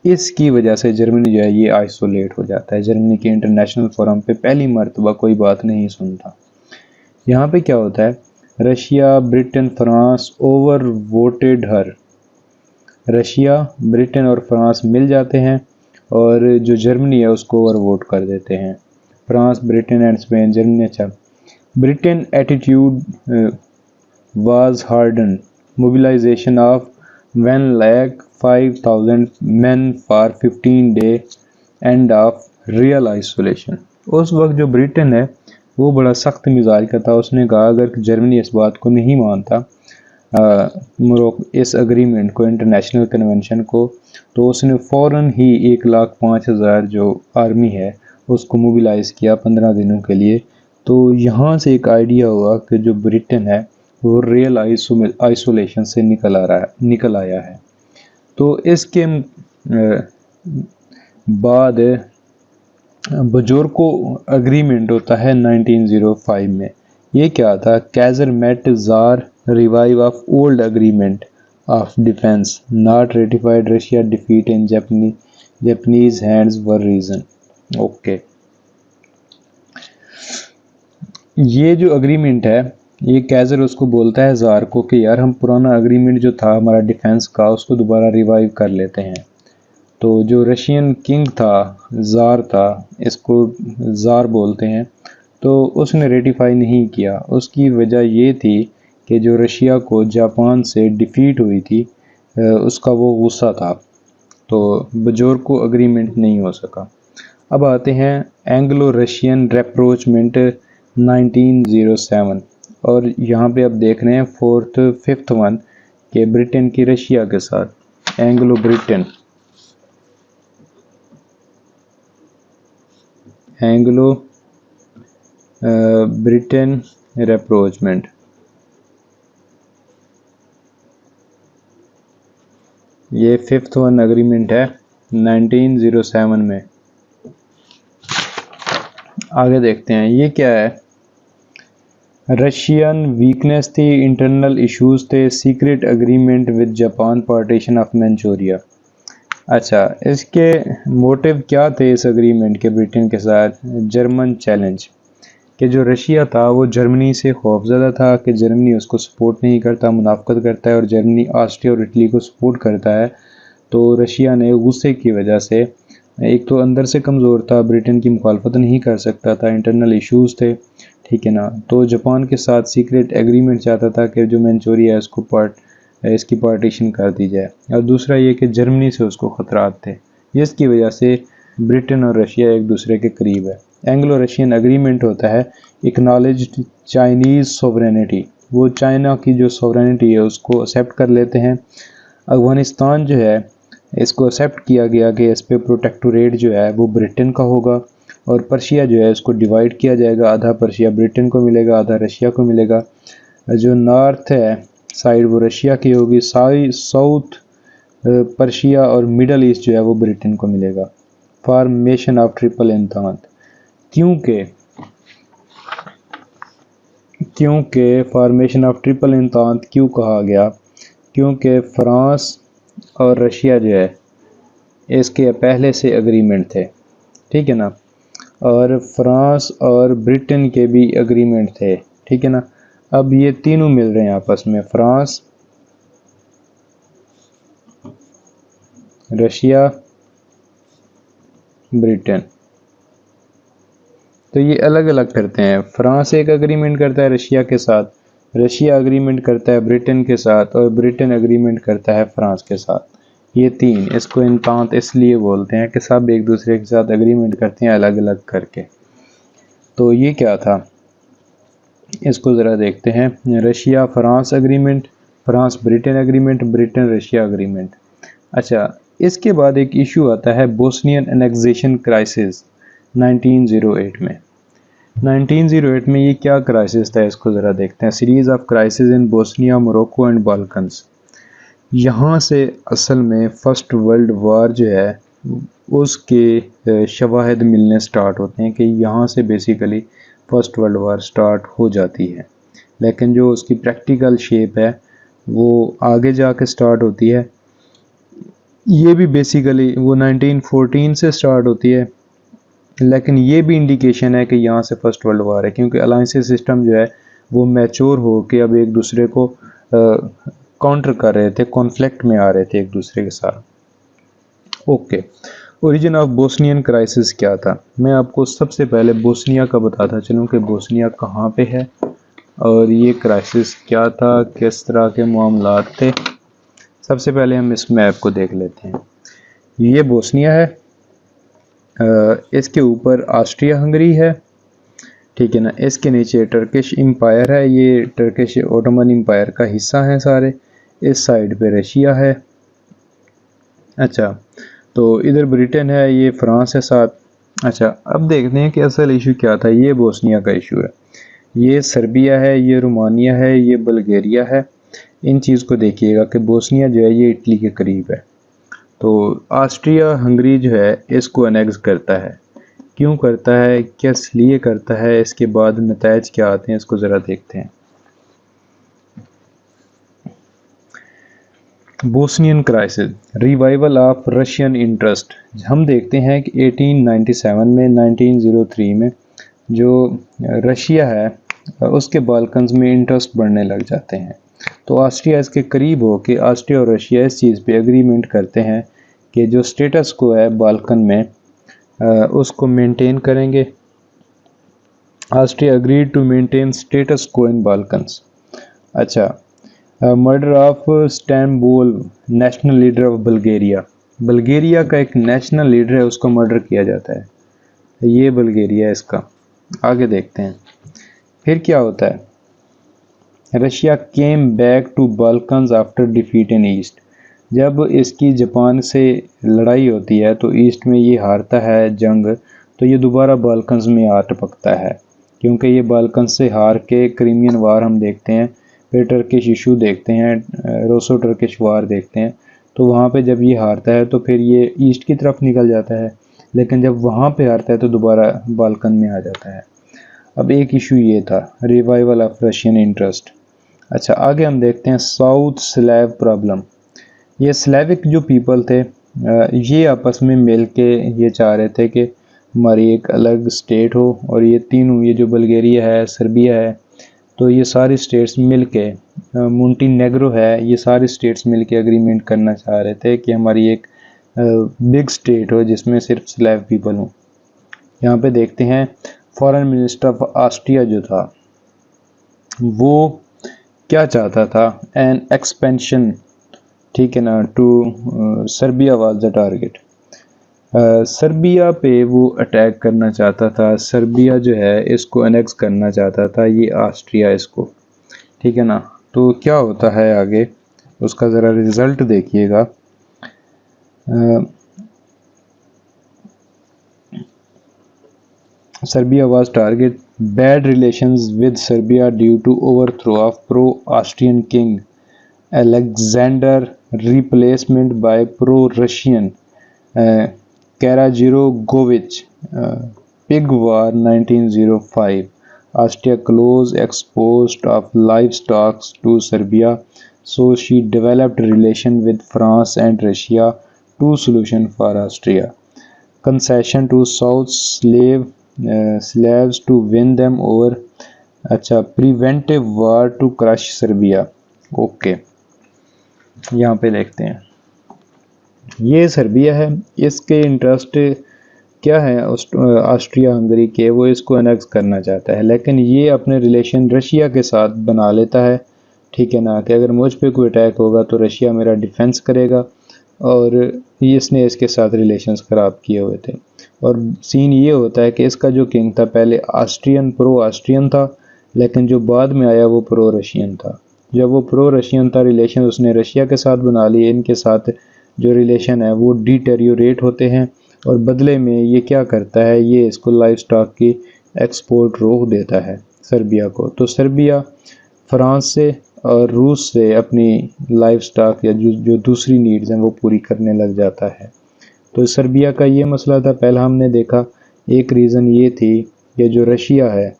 इसकी वजह से जर्मनी जो है ये आइसोलेट हो जाता है। जर्मनी के इंटरनेशनल फोरम पे पहली मर्तबा कोई बात नहीं सुनता। यहाँ पे क्या होता है, Russia, Britain, France over voted her. Russia, Britain और फ्रांस मिल जाते हैं और जो जर्मनी है उसको ओवर वोट कर देते हैं। France, Britain and Spain, Germany. अच्छा, Britain attitude was harden, mobilization of 1,05,000 men for 15 day end of real isolation. उस वक्त जो ब्रिटेन है वो बड़ा सख्त मिजाज का था। उसने कहा अगर जर्मनी इस बात को नहीं मानता इस अग्रीमेंट को, इंटरनेशनल कन्वेंशन को, तो उसने फ़ौरन ही 1,05,000 जो आर्मी है उसको मोबिलाइज़ किया 15 दिनों के लिए। तो यहाँ से एक आइडिया हुआ कि जो ब्रिटेन है वो रियल आइसोलेशन से निकल आया है। तो इसके बाद बजोर्को अग्रीमेंट होता है 1905 में। ये क्या था, Kaiser met tsar revive of old agreement of defence not ratified, Russia defeat in Japanese hands were reason. Okay, ये जो अग्रीमेंट है ये कैजर उसको बोलता है जार को कि यार हम पुराना अग्रीमेंट जो था हमारा डिफेंस का उसको दोबारा रिवाइव कर लेते हैं। तो जो रशियन किंग था, ज़ार था, इसको ज़ार बोलते हैं, तो उसने रेटिफाई नहीं किया। उसकी वजह ये थी कि जो रशिया को जापान से डिफीट हुई थी उसका वो गुस्सा था, तो बजोर्को अग्रीमेंट नहीं हो सका। अब आते हैं एंग्लो रशियन रेप्रोचमेंट 1907, और यहाँ पे अब देख रहे हैं फिफ्थ वन के ब्रिटेन की रशिया के साथ, एंग्लो ब्रिटेन, एंग्लो ब्रिटेन रेप्रोचमेंट। ये फिफ्थ वन अग्रीमेंट है 1907 में। आगे देखते हैं ये क्या है। रशियन वीकनेस थी, इंटरनल इश्यूज थे, secret agreement with Japan, partition of Manchuria. अच्छा, इसके मोटिव क्या थे इस एग्रीमेंट के ब्रिटेन के साथ? जर्मन चैलेंज, कि जो रशिया था वो जर्मनी से खौफज़दा था कि जर्मनी उसको सपोर्ट नहीं करता, मुनाफ़कत करता है, और जर्मनी ऑस्ट्रिया और इटली को सपोर्ट करता है। तो रशिया ने गुस्से की वजह से, एक तो अंदर से कमज़ोर था, ब्रिटेन की मुखालफत नहीं कर सकता था, इंटरनल इश्यूज़ थे, ठीक है ना। तो जापान के साथ सीक्रेट एग्रीमेंट चाहता था कि जो मंचूरिया है इसकी पार्टीशन कर दी जाए, और दूसरा ये कि जर्मनी से उसको ख़तरात थे, जिसकी वजह से ब्रिटेन और रशिया एक दूसरे के करीब है। एंग्लो रशियन एग्रीमेंट होता है एक्नॉलेज्ड चाइनीज़ सोवरेनिटी, वो चाइना की जो सोवरेनिटी है उसको एक्सेप्ट कर लेते हैं। अफ़गानिस्तान जो है इसको एक्सेप्ट किया गया कि इस पे प्रोटेक्टोरेट जो है वो ब्रिटेन का होगा, और पर्शिया जो है इसको डिवाइड किया जाएगा, आधा पर्शिया ब्रिटेन को मिलेगा, आधा रशिया को मिलेगा। जो नॉर्थ है साइड वो रशिया की होगी, साउथ पर्शिया और मिडल ईस्ट जो है वो ब्रिटेन को मिलेगा। फॉर्मेशन ऑफ ट्रिपल एंटांत, क्योंकि क्योंकि फॉर्मेशन ऑफ ट्रिपल एंटांत क्यों कहा गया? क्योंकि फ्रांस और रशिया जो है इसके पहले से एग्रीमेंट थे, ठीक है ना, और फ्रांस और ब्रिटेन के भी एग्रीमेंट थे, ठीक है ना। अब ये तीनों मिल रहे हैं आपस में, फ्रांस, रशिया, ब्रिटेन। तो ये अलग अलग करते हैं, फ्रांस एक एग्रीमेंट करता है रशिया के साथ, रशिया एग्रीमेंट करता है ब्रिटेन के साथ, और ब्रिटेन एग्रीमेंट करता है फ्रांस के साथ। ये तीन, इसको इंतांत इसलिए बोलते हैं कि सब एक दूसरे के साथ एग्रीमेंट करते हैं अलग अलग करके। तो ये क्या था, इसको ज़रा देखते हैं। Russia France agreement, France Britain agreement, Britain Russia agreement. अच्छा, इसके बाद एक इशू आता है बोस्नियन एनेक्सेशन क्राइसिस 1908 में। 1908 में ये क्या क्राइसिस था, इसको ज़रा देखते हैं। Series of crisis in Bosnia, Morocco and Balkans. यहाँ से असल में फ़र्स्ट वर्ल्ड वार जो है उसके शवाहिद मिलने स्टार्ट होते हैं, कि यहाँ से basically first world war start हो जाती है। लेकिन जो उसकी प्रैक्टिकल शेप है वो आगे जाके स्टार्ट होती है। ये भी बेसिकली वो 1914 से स्टार्ट होती है, लेकिन ये भी इंडिकेशन है कि यहाँ से फ़र्स्ट वर्ल्ड वार है, क्योंकि अलायंसेस सिस्टम जो है वो मैच्योर हो के अब एक दूसरे को काउंटर कर रहे थे, कॉन्फ्लिक्ट में आ रहे थे एक दूसरे के साथ। Okay, origin of Bosnian crisis क्या था? मैं आपको सबसे पहले बोस्निया का बताता चलूँ कि बोस्निया कहाँ पे है और ये क्राइसिस क्या था, किस तरह के मामलात थे। सबसे पहले हम इस मैप को देख लेते हैं। ये बोस्निया है, इसके ऊपर ऑस्ट्रिया हंगरी है, ठीक है ना। इसके नीचे टर्किश एम्पायर है, ये टर्किश ओटोमन एम्पायर का हिस्सा है सारे। इस साइड पे रशिया है। अच्छा, तो इधर ब्रिटेन है, ये फ्रांस है साथ। अच्छा, अब देखते हैं कि असल इशू क्या था। ये बोस्निया का इशू है, ये सर्बिया है, ये रोमानिया है, ये बल्गेरिया है। इन चीज़ को देखिएगा कि बोस्निया जो है ये इटली के करीब है। तो ऑस्ट्रिया हंगरी जो है इसको अनेक्स करता है। क्यों करता है, किस लिए करता है, इसके बाद नतायज क्या आते हैं, इसको ज़रा देखते हैं। Bosnian crisis, revival of Russian interest. हम देखते हैं कि 1897 में, 1903 में जो रशिया है उसके बाल्कन्स में इंटरेस्ट बढ़ने लग जाते हैं। तो ऑस्ट्रिया इसके करीब हो कि ऑस्ट्रिया और रशिया इस चीज़ पे एग्रीमेंट करते हैं कि जो स्टेटस को है बाल्कन में उसको मेंटेन करेंगे। Austria agreed to maintain status quo in Balkans. अच्छा, murder of Stambul, national leader of Bulgaria. Bulgaria का एक नेशनल लीडर है, उसको मर्डर किया जाता है। ये बल्गेरिया है इसका। आगे देखते हैं फिर क्या होता है। Russia came back to Balkans after defeat in east. जब इसकी जापान से लड़ाई होती है तो ईस्ट में ये हारता है जंग, तो ये दोबारा बाल्कन्स में आ टपकता है, क्योंकि ये बाल्कन्स से हार के क्रीमियन वार हम देखते हैं, फिर टर्किश इशू देखते हैं, रोसो टर्किश वार देखते हैं। तो वहाँ पे जब ये हारता है तो फिर ये ईस्ट की तरफ निकल जाता है, लेकिन जब वहाँ पे हारता है तो दोबारा बाल्कन में आ जाता है। अब एक इशू ये था, रिवाइवल ऑफ रशियन इंटरेस्ट। अच्छा, आगे हम देखते हैं साउथ स्लैव प्रॉब्लम। ये स्लैविक जो पीपल थे ये आपस में मिल के ये चाह रहे थे कि हमारी एक अलग स्टेट हो, और ये तीनों, ये जो बल्गेरिया है, सर्बिया है, तो ये सारी स्टेट्स मिल के, मोंटेनेग्रो है, ये सारी स्टेट्स मिल के अग्रीमेंट करना चाह रहे थे कि हमारी एक बिग स्टेट हो जिसमें सिर्फ स्लैव पीपल हों। यहाँ पे देखते हैं फॉरेन मिनिस्टर ऑफ ऑस्ट्रिया जो था वो क्या चाहता था, एन एक्सपेंशन, ठीक है ना, to Serbia was the target. Serbia पे वो अटैक करना चाहता था, सर्बिया जो है इसको एनेक्स करना चाहता था, ये ऑस्ट्रिया इसको, ठीक है ना। तो क्या होता है आगे, उसका ज़रा रिज़ल्ट देखिएगा। Serbia was target bad relations with Serbia due to overthrow of pro-Austrian king Alexander, replacement by pro-Russian Karadziorgovich. Pig War 1905. Austria close exposed of livestock to Serbia, so she developed relation with France and Russia. Two solution for Austria: concession to South Slavs to win them over, अच्छा, preventive war to crush Serbia. Okay, यहाँ पे देखते हैं, ये Serbia है, इसके interest क्या है, ऑस्ट्रिया हंगरी के, वो इसको अनेक्स करना चाहता है, लेकिन ये अपने रिलेशन रशिया के साथ बना लेता है, ठीक है ना, कि अगर मुझ पे कोई अटैक होगा तो रशिया मेरा डिफेंस करेगा, और इसने इसके साथ रिलेशंस ख़राब किए हुए थे। और सीन ये होता है कि इसका जो किंग था पहले प्रो ऑस्ट्रियन था, लेकिन जो बाद में आया वो प्रो रशियन था। जब वो प्रो रशियन था, रिलेशन उसने रशिया के साथ बना लिए, इनके साथ जो रिलेशन है वो डिटेरियोरेट होते हैं, और बदले में ये क्या करता है, ये इसको लाइफ स्टॉक की एक्सपोर्ट रोक देता है सर्बिया को। तो सर्बिया फ्रांस से और रूस से अपनी लाइफ स्टॉक या जो दूसरी नीड्स हैं वो पूरी करने लग जाता है। तो सर्बिया का ये मसला था, पहला हमने देखा। एक रीज़न ये थी कि जो रशिया है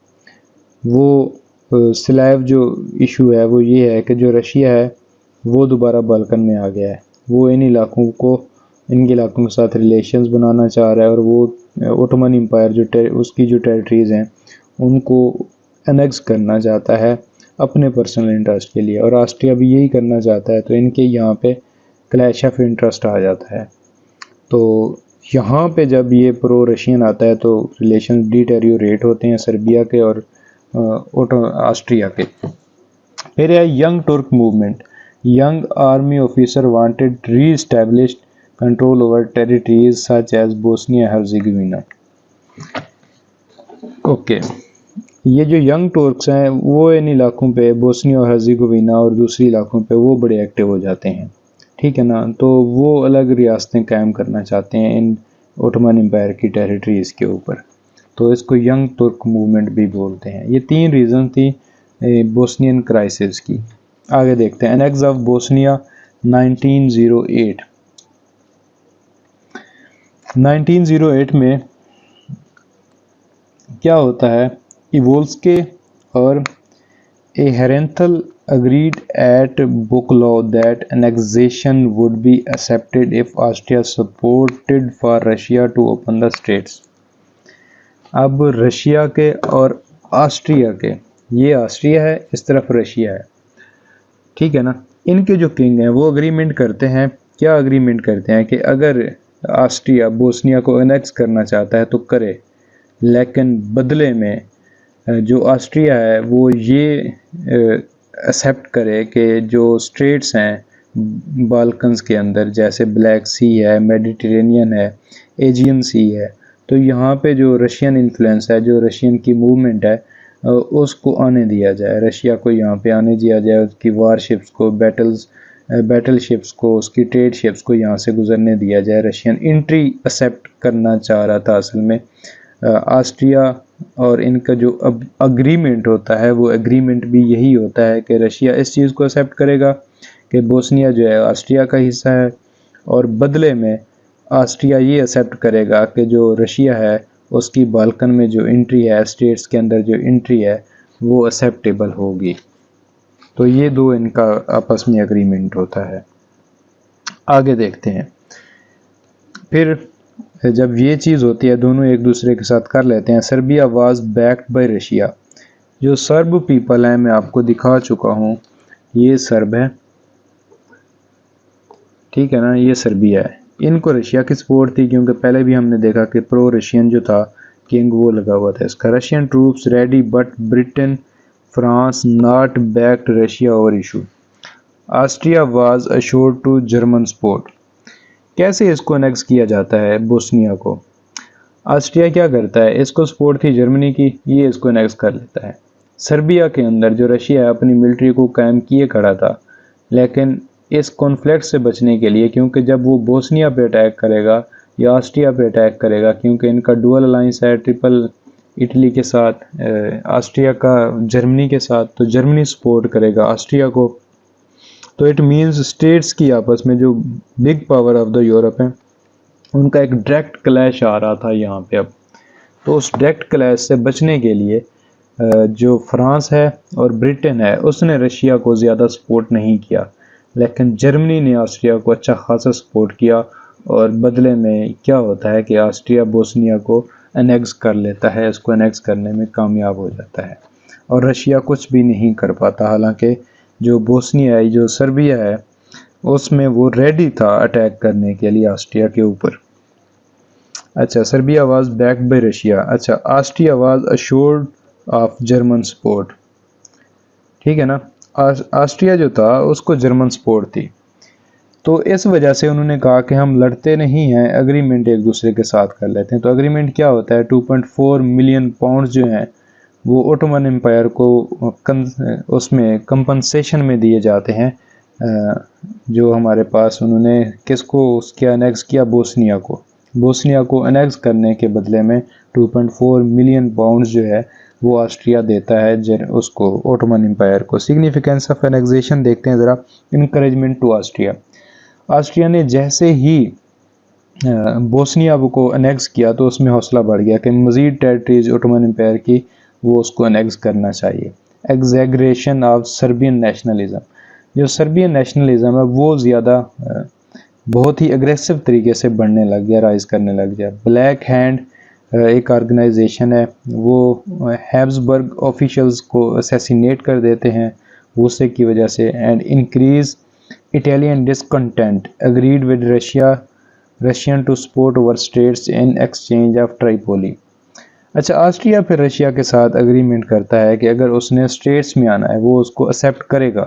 वो स्लैव जो इशू है वो ये है कि जो रशिया है वो दोबारा बाल्कन में आ गया है, वो इन इलाकों के साथ रिलेशंस बनाना चाह रहा है, और वो ओटोमन एम्पायर उसकी जो टेरिटरीज़ हैं उनको एनेक्स करना चाहता है अपने पर्सनल इंटरेस्ट के लिए, और ऑस्ट्रिया भी यही करना चाहता है। तो इनके यहाँ पे क्लैश ऑफ इंटरेस्ट आ जाता है। तो यहाँ पे जब ये प्रो रशियन आता है तो रिलेशन डिटेरियोरेट होते हैं सर्बिया के और ऑस्ट्रिया के। फिर है young Turk movement. Young army officer wanted reestablished control over territories such as Bosnia Herzegovina. Okay, ये जो यंग तुर्क्स हैं वो इन इलाकों पे, बोस्निया और हर्जेगोविना और दूसरी इलाकों पे वो बड़े एक्टिव हो जाते हैं, ठीक है ना। तो वो अलग रियासतें कायम करना चाहते हैं इन ओटोमन एम्पायर की टेरिटरीज़ के ऊपर, तो इसको यंग तुर्क मूवमेंट भी बोलते हैं। ये 3 रीज़न थी बोस्नियन क्राइसिस की। आगे देखते हैं, एनेक्स ऑफ बोस्निया 1908। 1908 में क्या होता है, इवोल्स्के और हेरेंथल agreed at Buchloe that annexation would be accepted if Austria supported for Russia to open the straits। अब रशिया के और ऑस्ट्रिया के, ये ऑस्ट्रिया है, इस तरफ रशिया है, ठीक है ना, इनके जो किंग हैं वो अग्रीमेंट करते हैं। क्या अग्रीमेंट करते हैं कि अगर ऑस्ट्रिया बोस्निया को एनेक्स करना चाहता है तो करे, लेकिन बदले में जो ऑस्ट्रिया है वो ये एक्सेप्ट करे कि जो स्ट्रेट्स हैं बाल्कन्स के अंदर, जैसे ब्लैक सी है, मेडिटेरेनियन है, एजियन सी है, तो यहाँ पे जो रशियन इन्फ्लुएंस है, जो रशियन की मूवमेंट है, उसको आने दिया जाए, रशिया को यहाँ पे आने दिया जाए, उसकी वारशिप्स को, बैटल शिप्स को, उसकी ट्रेड शिप्स को यहाँ से गुजरने दिया जाए। रशियन एंट्री एक्सेप्ट करना चाह रहा था असल में ऑस्ट्रिया, और इनका जो अब अग्रीमेंट होता है वो एग्रीमेंट भी यही होता है कि रशिया इस चीज़ को एक्सेप्ट करेगा कि बोस्निया जो है ऑस्ट्रिया का हिस्सा है, और बदले में ऑस्ट्रिया ये एक्सेप्ट करेगा कि जो रशिया है उसकी बाल्कन में जो एंट्री है, स्टेट्स के अंदर जो एंट्री है वो एक्सेप्टेबल होगी। तो ये दो इनका आपस में एग्रीमेंट होता है। आगे देखते हैं, फिर जब ये चीज़ होती है, दोनों एक दूसरे के साथ कर लेते हैं। Serbia was backed by Russia. जो सर्ब पीपल है, मैं आपको दिखा चुका हूँ, ये सर्ब है, ठीक है ना, ये सर्बिया है। इनको रशिया की सपोर्ट थी, क्योंकि पहले भी हमने देखा कि प्रो रशियन जो था किंग, वो लगा हुआ था इसका। Russian troops ready but Britain France not backed Russia over issue. Austria was assured to German support. कैसे इसको अनेक्स किया जाता है बोस्निया को? ऑस्ट्रिया क्या करता है, इसको सपोर्ट थी जर्मनी की, ये इसको अनेक्स कर लेता है। सर्बिया के अंदर जो रशिया अपनी मिलिट्री को कायम किए खड़ा था, लेकिन इस कॉन्फ्लिक्ट से बचने के लिए, क्योंकि जब वो बोस्निया पे अटैक करेगा या ऑस्ट्रिया पे अटैक करेगा, क्योंकि इनका डुअल अलाइंस है, ट्रिपल इटली के साथ, ऑस्ट्रिया का जर्मनी के साथ, तो जर्मनी सपोर्ट करेगा ऑस्ट्रिया को। तो इट मीन्स स्टेट्स की आपस में, जो big power of the Europe है, उनका एक डायरेक्ट क्लैश आ रहा था यहाँ पे अब। तो उस डायरेक्ट क्लैश से बचने के लिए जो फ्रांस है और ब्रिटेन है, उसने रशिया को ज़्यादा सपोर्ट नहीं किया, लेकिन जर्मनी ने ऑस्ट्रिया को अच्छा खासा सपोर्ट किया। और बदले में क्या होता है कि ऑस्ट्रिया बोस्निया को अनेक्स कर लेता है, इसको अनेक्स करने में कामयाब हो जाता है, और रशिया कुछ भी नहीं कर पाता। हालांकि जो बोस्निया है, जो सर्बिया है, उसमें वो रेडी था अटैक करने के लिए ऑस्ट्रिया के ऊपर। अच्छा, Serbia was backed by Russia. अच्छा, Austria was assured of German support, ठीक है ना। ऑस्ट्रिया जो था उसको जर्मन सपोर्ट थी, तो इस वजह से उन्होंने कहा कि हम लड़ते नहीं हैं, एग्रीमेंट एक दूसरे के साथ कर लेते हैं। तो एग्रीमेंट क्या होता है, 2.4 मिलियन पाउंड जो हैं वो ओटोमन एम्पायर को उसमें कंपनसेशन में दिए जाते हैं। जो हमारे पास उन्होंने किसको उसके अनेक्स किया, बोस्निया को अनेक्स करने के बदले में 2.4 मिलियन पाउंड जो है वो ऑस्ट्रिया देता है उसको, ओटोमन एम्पायर को। सिग्निफिकेंस ऑफ एनेक्सेशन देखते हैं ज़रा। इनकरेजमेंट टू ऑस्ट्रिया ने जैसे ही बोस्निया को अनेक्स किया, तो उसमें हौसला बढ़ गया कि मज़ीद टेरिटरीज ओटोमन एम्पायर की वो उसको अनेक्स करना चाहिए। Exaggeration of Serbian nationalism. जो सर्बियन नेशनलिज्म है वो ज़्यादा बहुत ही अग्रेसिव तरीके से बढ़ने लग गया, राइज करने लग गया। ब्लैक हैंड एक ऑर्गेनाइजेशन है, वो हैब्सबर्ग ऑफिशियल्स को असैसिनेट कर देते हैं गुस्से की वजह से। And increase Italian discontent, agreed with Russian to support over states in exchange of Tripoli. अच्छा, ऑस्ट्रिया फिर रशिया के साथ एग्रीमेंट करता है कि अगर उसने स्टेट्स में आना है, वो उसको एक्सेप्ट करेगा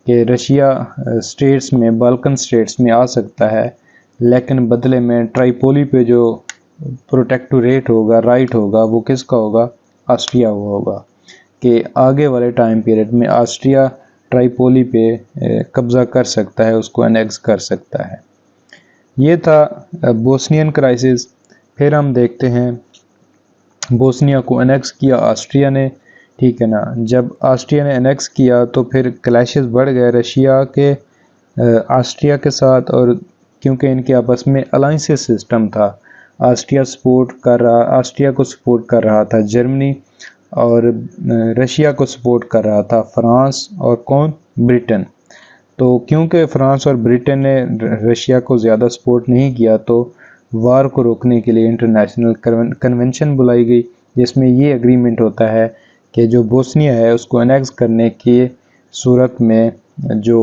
कि रशिया स्टेट्स में, बाल्कन स्टेट्स में आ सकता है, लेकिन बदले में ट्राइपोली पे जो प्रोटेक्टोरेट होगा, राइट होगा, वो किसका होगा, ऑस्ट्रिया वो होगा। कि आगे वाले टाइम पीरियड में ऑस्ट्रिया ट्राइपोली पे कब्ज़ा कर सकता है, उसको अनेक्स कर सकता है। ये था बोस्नियन क्राइसिस। फिर हम देखते हैं बोस्निया को अनेक्स किया ऑस्ट्रिया ने, ठीक है ना। जब ऑस्ट्रिया ने अनेक्स किया तो फिर क्लैशेस बढ़ गए रशिया के ऑस्ट्रिया के साथ, और क्योंकि इनके आपस में अलाइंसेस सिस्टम था, ऑस्ट्रिया को सपोर्ट कर रहा था जर्मनी, और रशिया को सपोर्ट कर रहा था फ्रांस, और कौन, ब्रिटेन। तो क्योंकि फ्रांस और ब्रिटेन ने रशिया को ज़्यादा सपोर्ट नहीं किया, तो वार को रोकने के लिए इंटरनेशनल कन्वेंशन बुलाई गई, जिसमें ये एग्रीमेंट होता है कि जो बोस्निया है उसको अनेक्स करने की सूरत में जो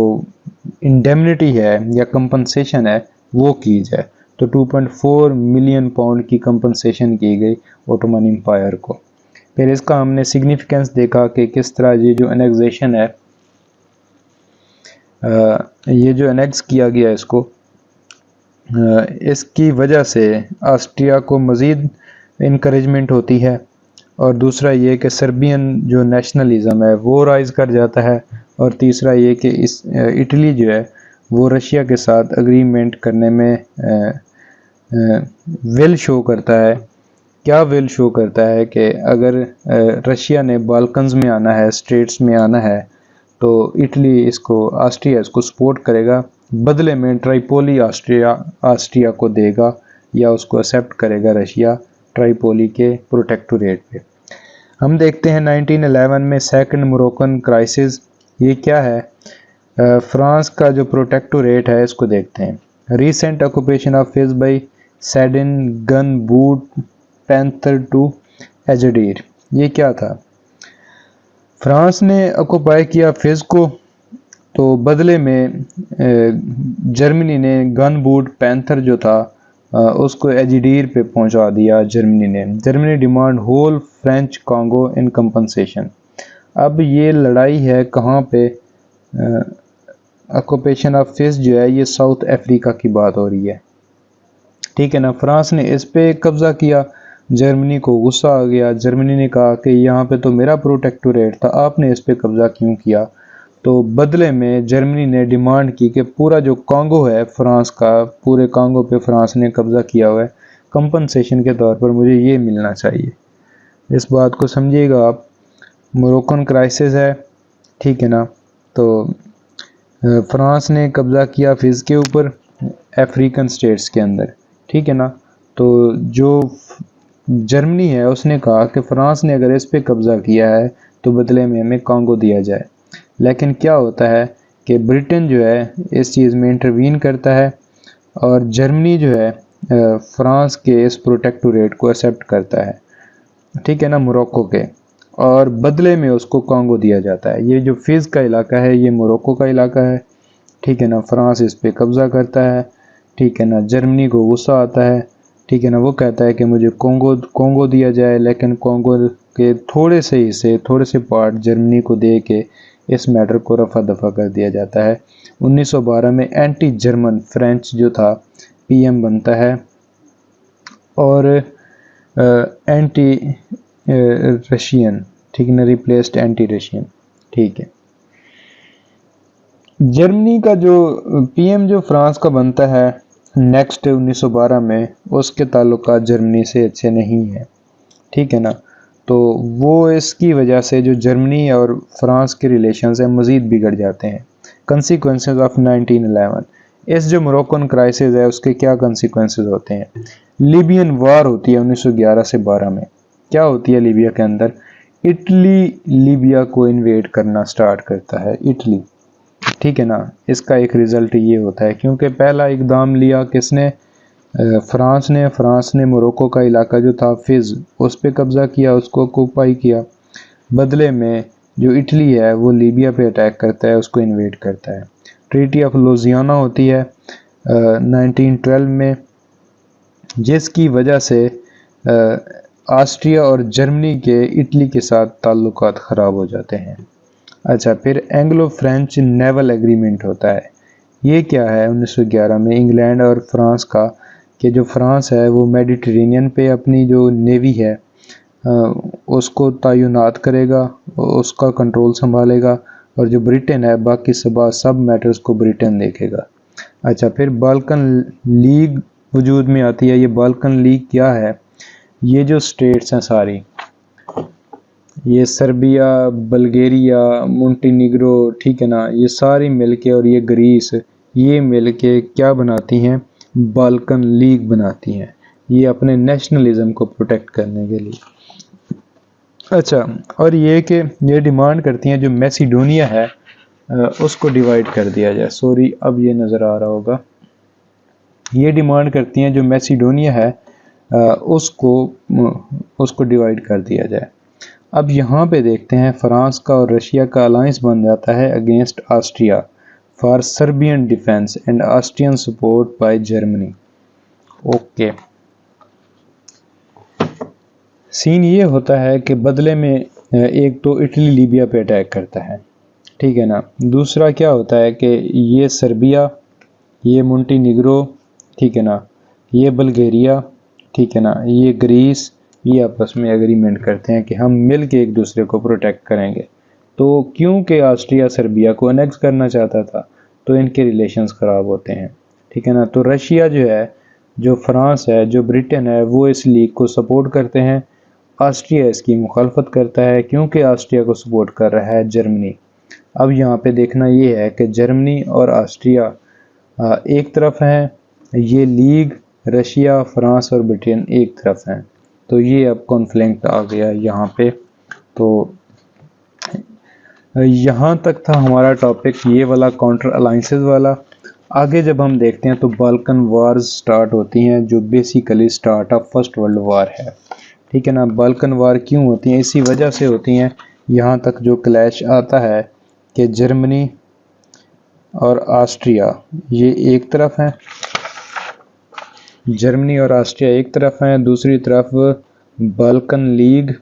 इंडेमनिटी है या कंपनसेशन है वो की जाए। तो 2.4 मिलियन पाउंड की कंपनसेशन की गई ओटोमन एम्पायर को। फिर इसका हमने सिग्निफिकेंस देखा कि किस तरह ये जो एनेक्सेशन है, ये जो अनेक्स किया गया इसको, इसकी वजह से ऑस्ट्रिया को मज़ीद इनकरेजमेंट होती है, और दूसरा ये कि सर्बियन जो नेशनलिज़म है वो राइज़ कर जाता है, और तीसरा ये कि इस इटली जो है वो रशिया के साथ एग्रीमेंट करने में विल शो करता है। क्या विल शो करता है कि अगर रशिया ने बाल्कन्स में आना है, स्टेट्स में आना है, तो इटली ऑस्ट्रिया इसको सपोर्ट करेगा, बदले में ट्राइपोली ऑस्ट्रिया को देगा, या उसको एक्सेप्ट करेगा रशिया ट्राइपोली के प्रोटेक्टोरेट पे। हम देखते हैं 1911 में सेकंड मोरक्कन क्राइसिस। ये क्या है, फ्रांस का जो प्रोटेक्टोरेट है इसको देखते हैं। Recent occupation of Fez by सेडिन, gunboat, Panther to Agadir. ये क्या था? फ्रांस ने ऑक्युपाई किया फिज को, तो बदले में जर्मनी ने गन बूट पैंथर जो था उसको एजिडीर पे पहुंचा दिया। Germany demand whole French Congo in compensation. अब ये लड़ाई है कहाँ पे? ऑक्युपेशन ऑफ फिज जो है ये साउथ अफ्रीका की बात हो रही है, ठीक है ना। फ्रांस ने इस पे कब्जा किया, जर्मनी को गुस्सा आ गया। जर्मनी ने कहा कि यहाँ पे तो मेरा प्रोटेक्टोरेट था, आपने इस पे कब्जा क्यों किया? तो बदले में जर्मनी ने डिमांड की कि पूरा जो कांगो है फ्रांस का, पूरे कांगो पे फ्रांस ने कब्जा किया हुआ है, कंपनसेशन के तौर पर मुझे ये मिलना चाहिए। इस बात को समझिएगा आप। मोरक्कन क्राइसिस है, ठीक है ना। तो फ्रांस ने कब्जा किया फिज के ऊपर अफ्रीकन स्टेट्स के अंदर, ठीक है ना। तो जो जर्मनी है उसने कहा कि फ्रांस ने अगर इस पे कब्जा किया है तो बदले में हमें कांगो दिया जाए। लेकिन क्या होता है कि ब्रिटेन जो है इस चीज़ में इंटरवीन करता है और जर्मनी जो है फ्रांस के इस प्रोटेक्टोरेट को एक्सेप्ट करता है, ठीक है ना, मोरक्को के, और बदले में उसको कांगो दिया जाता है। ये जो फिज का इलाका है ये मोरक्को का इलाका है, ठीक है ना। फ्रांस इस पे कब्जा करता है, ठीक है ना। जर्मनी को गुस्सा आता है, ठीक है ना। वो कहता है कि मुझे कोंगो दिया जाए, लेकिन कोंगो के थोड़े से हिस्से, थोड़े से पार्ट जर्मनी को दे के इस मैटर को रफा दफा कर दिया जाता है। 1912 में एंटी जर्मन फ्रेंच जो था पीएम बनता है और एंटी रशियन, ठीक है ना, रिप्लेस्ड एंटी रशियन, ठीक है। जर्मनी का जो पीएम जो फ्रांस का बनता है नेक्स्ट 1912 में, उसके ताल्लुकात जर्मनी से अच्छे नहीं हैं, ठीक है ना। तो वो इसकी वजह से जो जर्मनी और फ्रांस के रिलेशंस हैं मज़ीद बिगड़ जाते हैं। कंसिक्वेंसेस ऑफ 1911, इस जो मोरक्कन क्राइसिस है उसके क्या कंसिक्वेंसेस होते हैं? लीबियन वार होती है 1911 से 12 में। क्या होती है लीबिया के अंदर? इटली लीबिया को इन्वेड करना स्टार्ट करता है, इटली, ठीक है ना। इसका एक रिजल्ट ये होता है, क्योंकि पहला इकदाम लिया किसने? फ्रांस ने मोरक्को का इलाका जो था फिज उस पे कब्जा किया, उसको ऑक्युपाई किया। बदले में जो इटली है वो लीबिया पे अटैक करता है, उसको इन्वेड करता है। ट्रीटी ऑफ लुजियाना होती है 1912 में, जिसकी वजह से ऑस्ट्रिया और जर्मनी के इटली के साथ ताल्लुकात ख़राब हो जाते हैं। अच्छा, फिर एंग्लो फ्रेंच नेवल एग्रीमेंट होता है। ये क्या है? 1911 में इंग्लैंड और फ्रांस का, कि जो फ्रांस है वो मेडिटेरेनियन पे अपनी जो नेवी है उसको तैनात करेगा, उसका कंट्रोल संभालेगा, और जो ब्रिटेन है बाकी सब मैटर्स को ब्रिटेन देखेगा। अच्छा, फिर बाल्कन लीग वजूद में आती है। ये बाल्कन लीग क्या है? ये जो स्टेट्स हैं सारी, ये सर्बिया, बल्गेरिया, मोंटेनिग्रो, ठीक है ना, ये सारी मिलके, और ये ग्रीस, ये मिलके क्या बनाती हैं? बाल्कन लीग बनाती हैं। ये अपने नेशनलिज्म को प्रोटेक्ट करने के लिए। अच्छा, और ये कि ये डिमांड करती हैं जो मैसिडोनिया है उसको डिवाइड कर दिया जाए। सॉरी, अब ये नज़र आ रहा होगा। ये डिमांड करती हैं जो मैसिडोनिया है उसको डिवाइड कर दिया जाए। अब यहाँ पे देखते हैं फ्रांस का और रशिया का अलायंस बन जाता है against Austria for Serbian defence and Austrian support by Germany. Okay, scene ये होता है कि बदले में एक तो इटली लीबिया पे अटैक करता है, ठीक है ना। दूसरा क्या होता है कि ये सर्बिया, ये मोंटेनिग्रो, ठीक है ना, ये बल्गेरिया, ठीक है ना, ये ग्रीस, ये आपस में एग्रीमेंट करते हैं कि हम मिल के एक दूसरे को प्रोटेक्ट करेंगे। तो क्योंकि ऑस्ट्रिया सर्बिया को अनेक्स करना चाहता था तो इनके रिलेशंस ख़राब होते हैं, ठीक है ना। तो रशिया जो है, जो फ्रांस है, जो ब्रिटेन है, वो इस लीग को सपोर्ट करते हैं। ऑस्ट्रिया इसकी मुखालफत करता है, क्योंकि ऑस्ट्रिया को सपोर्ट कर रहा है जर्मनी। अब यहाँ पे देखना ये है कि जर्मनी और ऑस्ट्रिया एक तरफ हैं, ये लीग रशिया, फ्रांस और ब्रिटेन एक तरफ हैं। तो ये अब कॉन्फ्लिक्ट आ गया यहाँ पे। तो यहाँ तक था हमारा टॉपिक ये वाला, काउंटर अलाइंसेस वाला। आगे जब हम देखते हैं तो बाल्कन वार्स स्टार्ट होती हैं, जो basically start of first world war है। ठीक है ना। बाल्कन वार क्यों होती हैं? इसी वजह से होती हैं। यहाँ तक जो क्लैश आता है कि जर्मनी और ऑस्ट्रिया ये एक तरफ है, जर्मनी और ऑस्ट्रिया एक तरफ है, दूसरी तरफ बाल्कन लीग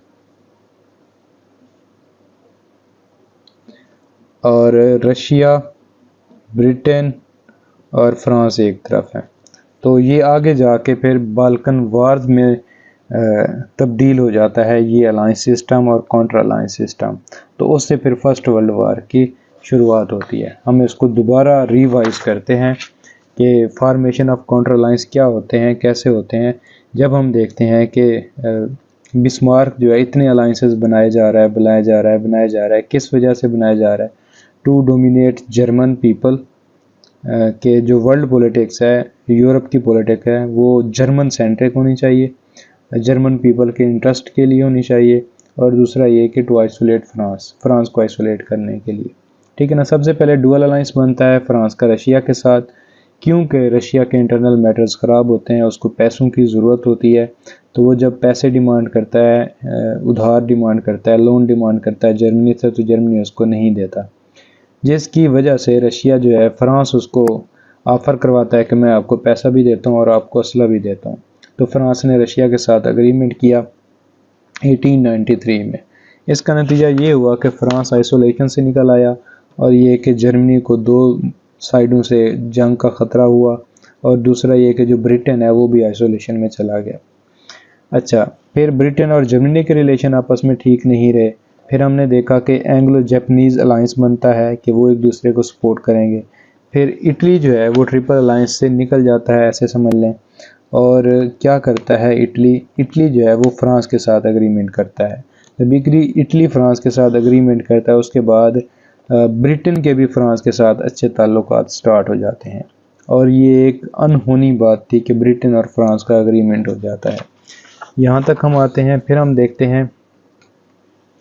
और रशिया, ब्रिटेन और फ्रांस एक तरफ है। तो ये आगे जाके फिर बाल्कन वार्स में तब्दील हो जाता है ये अलायंस सिस्टम और काउंटर अलायंस सिस्टम। तो उससे फिर फर्स्ट वर्ल्ड वार की शुरुआत होती है। हम इसको दोबारा रिवाइज करते हैं कि फॉर्मेशन ऑफ काउंटर अलायंस क्या होते हैं, कैसे होते हैं। जब हम देखते हैं कि बिस्मार्क जो है इतने अलायंसेस बनाया जा रहा है, किस वजह से बनाया जा रहा है? टू डोमिनेट जर्मन पीपल, के जो वर्ल्ड पॉलिटिक्स है, यूरोप की पॉलिटिक्स है, वो जर्मन सेंट्रिक होनी चाहिए, जर्मन पीपल के इंटरेस्ट के लिए होनी चाहिए। और दूसरा ये कि टू आइसोलेट फ्रांस को आइसोलेट करने के लिए। ठीक है ना। सबसे पहले डुअल अलायंस बनता है फ्रांस का रशिया के साथ, क्योंकि रशिया के इंटरनल मैटर्स ख़राब होते हैं, उसको पैसों की ज़रूरत होती है। तो वो जब पैसे डिमांड करता है, उधार डिमांड करता है, लोन डिमांड करता है जर्मनी से, तो जर्मनी उसको नहीं देता, जिसकी वजह से रशिया जो है फ्रांस उसको ऑफ़र करवाता है कि मैं आपको पैसा भी देता हूँ और आपको असला भी देता हूँ। तो फ्रांस ने रशिया के साथ एग्रीमेंट किया 1893 में। इसका नतीजा ये हुआ कि फ्रांस आइसोलेशन से निकल आया, और ये कि जर्मनी को दो साइडों से जंग का ख़तरा हुआ, और दूसरा ये कि जो ब्रिटेन है वो भी आइसोलेशन में चला गया। अच्छा, फिर ब्रिटेन और जर्मनी के रिलेशन आपस में ठीक नहीं रहे। फिर हमने देखा कि एंग्लो जैपनीज़ अलायंस बनता है कि वो एक दूसरे को सपोर्ट करेंगे। फिर इटली जो है वो ट्रिपल अलायंस से निकल जाता है, ऐसे समझ लें। और क्या करता है इटली जो है वो फ्रांस के साथ एग्रीमेंट करता है। जब इटली फ्रांस के साथ एग्रीमेंट करता है, उसके बाद ब्रिटेन के भी फ्रांस के साथ अच्छे ताल्लुकात स्टार्ट हो जाते हैं। और ये एक अनहोनी बात थी कि ब्रिटेन और फ्रांस का एग्रीमेंट हो जाता है। यहाँ तक हम आते हैं, फिर हम देखते हैं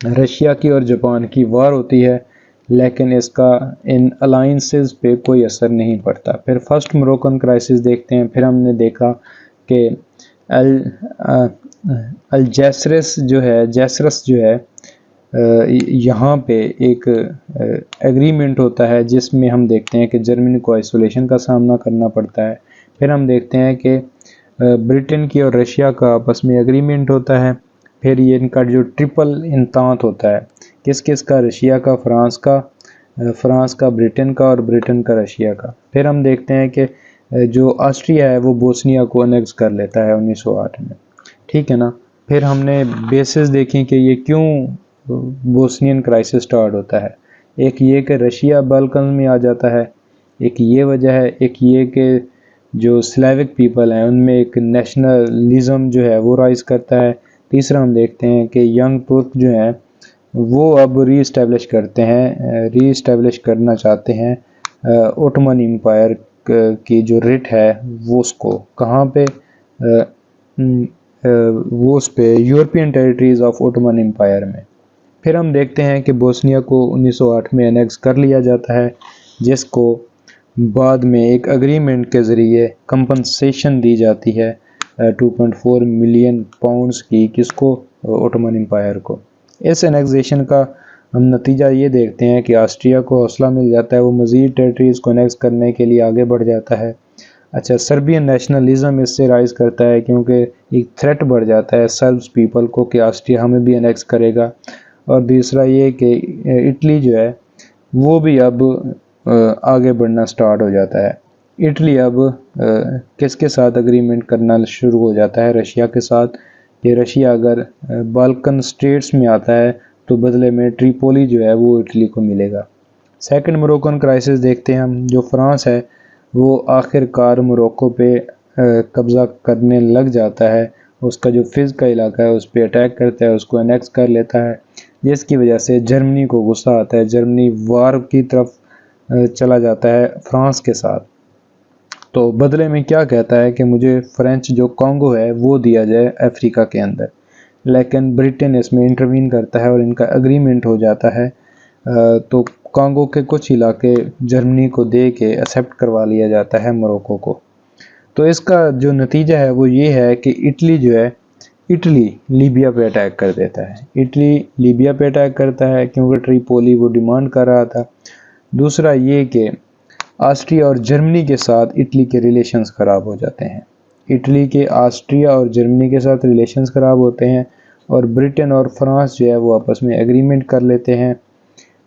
रशिया की और जापान की वार होती है, लेकिन इसका इन अलाइंसेस पे कोई असर नहीं पड़ता। फिर फर्स्ट मोरक्कन क्राइसिस देखते हैं। फिर हमने देखा कि अल्जेसरस जो है यहाँ पे एक एग्रीमेंट होता है, जिसमें हम देखते हैं कि जर्मनी को आइसोलेशन का सामना करना पड़ता है। फिर हम देखते हैं कि ब्रिटेन की और रशिया का आपस में एग्रीमेंट होता है। फिर ये इनका जो ट्रिपल इंतात होता है, किस किस का? रशिया का, फ्रांस का ब्रिटेन का, और ब्रिटेन का रशिया का। फिर हम देखते हैं कि जो ऑस्ट्रिया है वो बोस्निया को अनेक्स कर लेता है 1908 में। ठीक है ना। फिर हमने बेसिस देखी कि ये क्यों बोस्नियन क्राइसिस स्टार्ट होता है। एक ये कि रशिया बाल्कन में आ जाता है, एक ये वजह है, एक ये कि जो स्लेविक पीपल हैं उनमें एक नेशनलिज्म जो है वो राइज करता है। तीसरा हम देखते हैं कि यंग तुर्क जो हैं वो अब रीइस्टेब्लिश करना चाहते हैं ओटोमन एम्पायर की जो रिट है वो उसको कहाँ पे, वो उस पे European territories of Ottoman empire में। फिर हम देखते हैं कि बोस्निया को 1908 में अनेक्स कर लिया जाता है, जिसको बाद में एक एग्रीमेंट के ज़रिए कंपनसेशन दी जाती है 2.4 मिलियन पाउंड्स की, किसको? ओटोमन एम्पायर को। इस एनेक्सेशन का हम नतीजा ये देखते हैं कि ऑस्ट्रिया को हौसला मिल जाता है, वो मज़ीद टेरिटरीज़ को अनेक्स करने के लिए आगे बढ़ जाता है। अच्छा, सर्बियन नेशनलिज्म इससे राइज करता है, क्योंकि एक थ्रेट बढ़ जाता है सर्ब्स पीपल को कि ऑस्ट्रिया हमें भी अनेक्स करेगा। और दूसरा ये कि इटली जो है वो भी अब आगे बढ़ना स्टार्ट हो जाता है। इटली अब किसके साथ एग्रीमेंट करना शुरू हो जाता है? रशिया के साथ। कि रशिया अगर बाल्कन स्टेट्स में आता है तो बदले में ट्रिपोली जो है वो इटली को मिलेगा। सेकंड मोरक्कन क्राइसिस देखते हैं हम। जो फ्रांस है वो आखिरकार मोरक्को पे कब्ज़ा करने लग जाता है, उसका जो फिज का इलाका है उस पर अटैक करता है, उसको अनेक्स कर लेता है, जिसकी वजह से जर्मनी को गुस्सा आता है। जर्मनी वार की तरफ चला जाता है फ्रांस के साथ। तो बदले में क्या कहता है कि मुझे फ्रेंच जो कॉन्गो है वो दिया जाए अफ्रीका के अंदर। लेकिन ब्रिटेन इसमें इंटरवीन करता है और इनका एग्रीमेंट हो जाता है। तो कांगो के कुछ इलाके जर्मनी को दे के एक्सेप्ट करवा लिया जाता है मोरक्को को। तो इसका जो नतीजा है वो ये है कि इटली जो है, इटली लीबिया पे अटैक कर देता है। इटली लीबिया पे अटैक करता है क्योंकि ट्रिपोली वो डिमांड कर रहा था। दूसरा ये कि ऑस्ट्रिया और जर्मनी के साथ इटली के रिलेशंस ख़राब हो जाते हैं। इटली के ऑस्ट्रिया और जर्मनी के साथ रिलेशंस ख़राब होते हैं और ब्रिटेन और फ्रांस जो है वो आपस में एग्रीमेंट कर लेते हैं,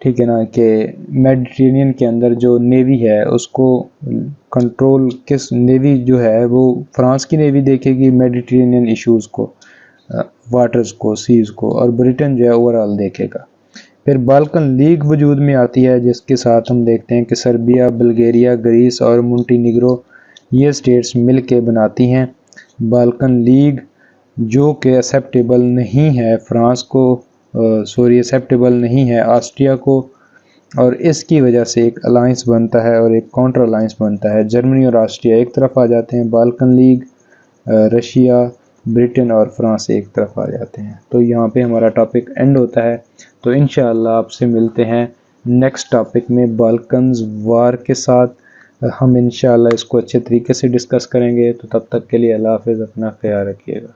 ठीक है ना, कि मेडिटेरेनियन के अंदर जो नेवी है उसको कंट्रोल किस नेवी जो है वो फ्रांस की नेवी देखेगी मेडिटेरेनियन इश्यूज़ को, वाटर्स को, सीज़ को, और ब्रिटेन जो है ओवरऑल देखेगा। फिर बाल्कन लीग वजूद में आती है जिसके साथ हम देखते हैं कि सर्बिया, बुल्गारिया, ग्रीस और मोंटेनिग्रो ये स्टेट्स मिल के बनाती हैं बाल्कन लीग, जो कि एक्सेप्टेबल नहीं है फ्रांस को, एक्सेप्टेबल नहीं है ऑस्ट्रिया को, और इसकी वजह से एक अलायंस बनता है और एक काउंटर अलायंस बनता है। जर्मनी और ऑस्ट्रिया एक तरफ आ जाते हैं, बाल्कन लीग, रशिया, ब्रिटेन और फ्रांस एक तरफ आ जाते हैं। तो यहाँ पे हमारा टॉपिक एंड होता है। तो इंशाअल्लाह आपसे मिलते हैं नेक्स्ट टॉपिक में बाल्कन्स वार के साथ। हम इंशाअल्लाह इसको अच्छे तरीके से डिस्कस करेंगे। तो तब तक के लिए अल्लाह हाफ़िज़, अपना ख्याल रखिएगा।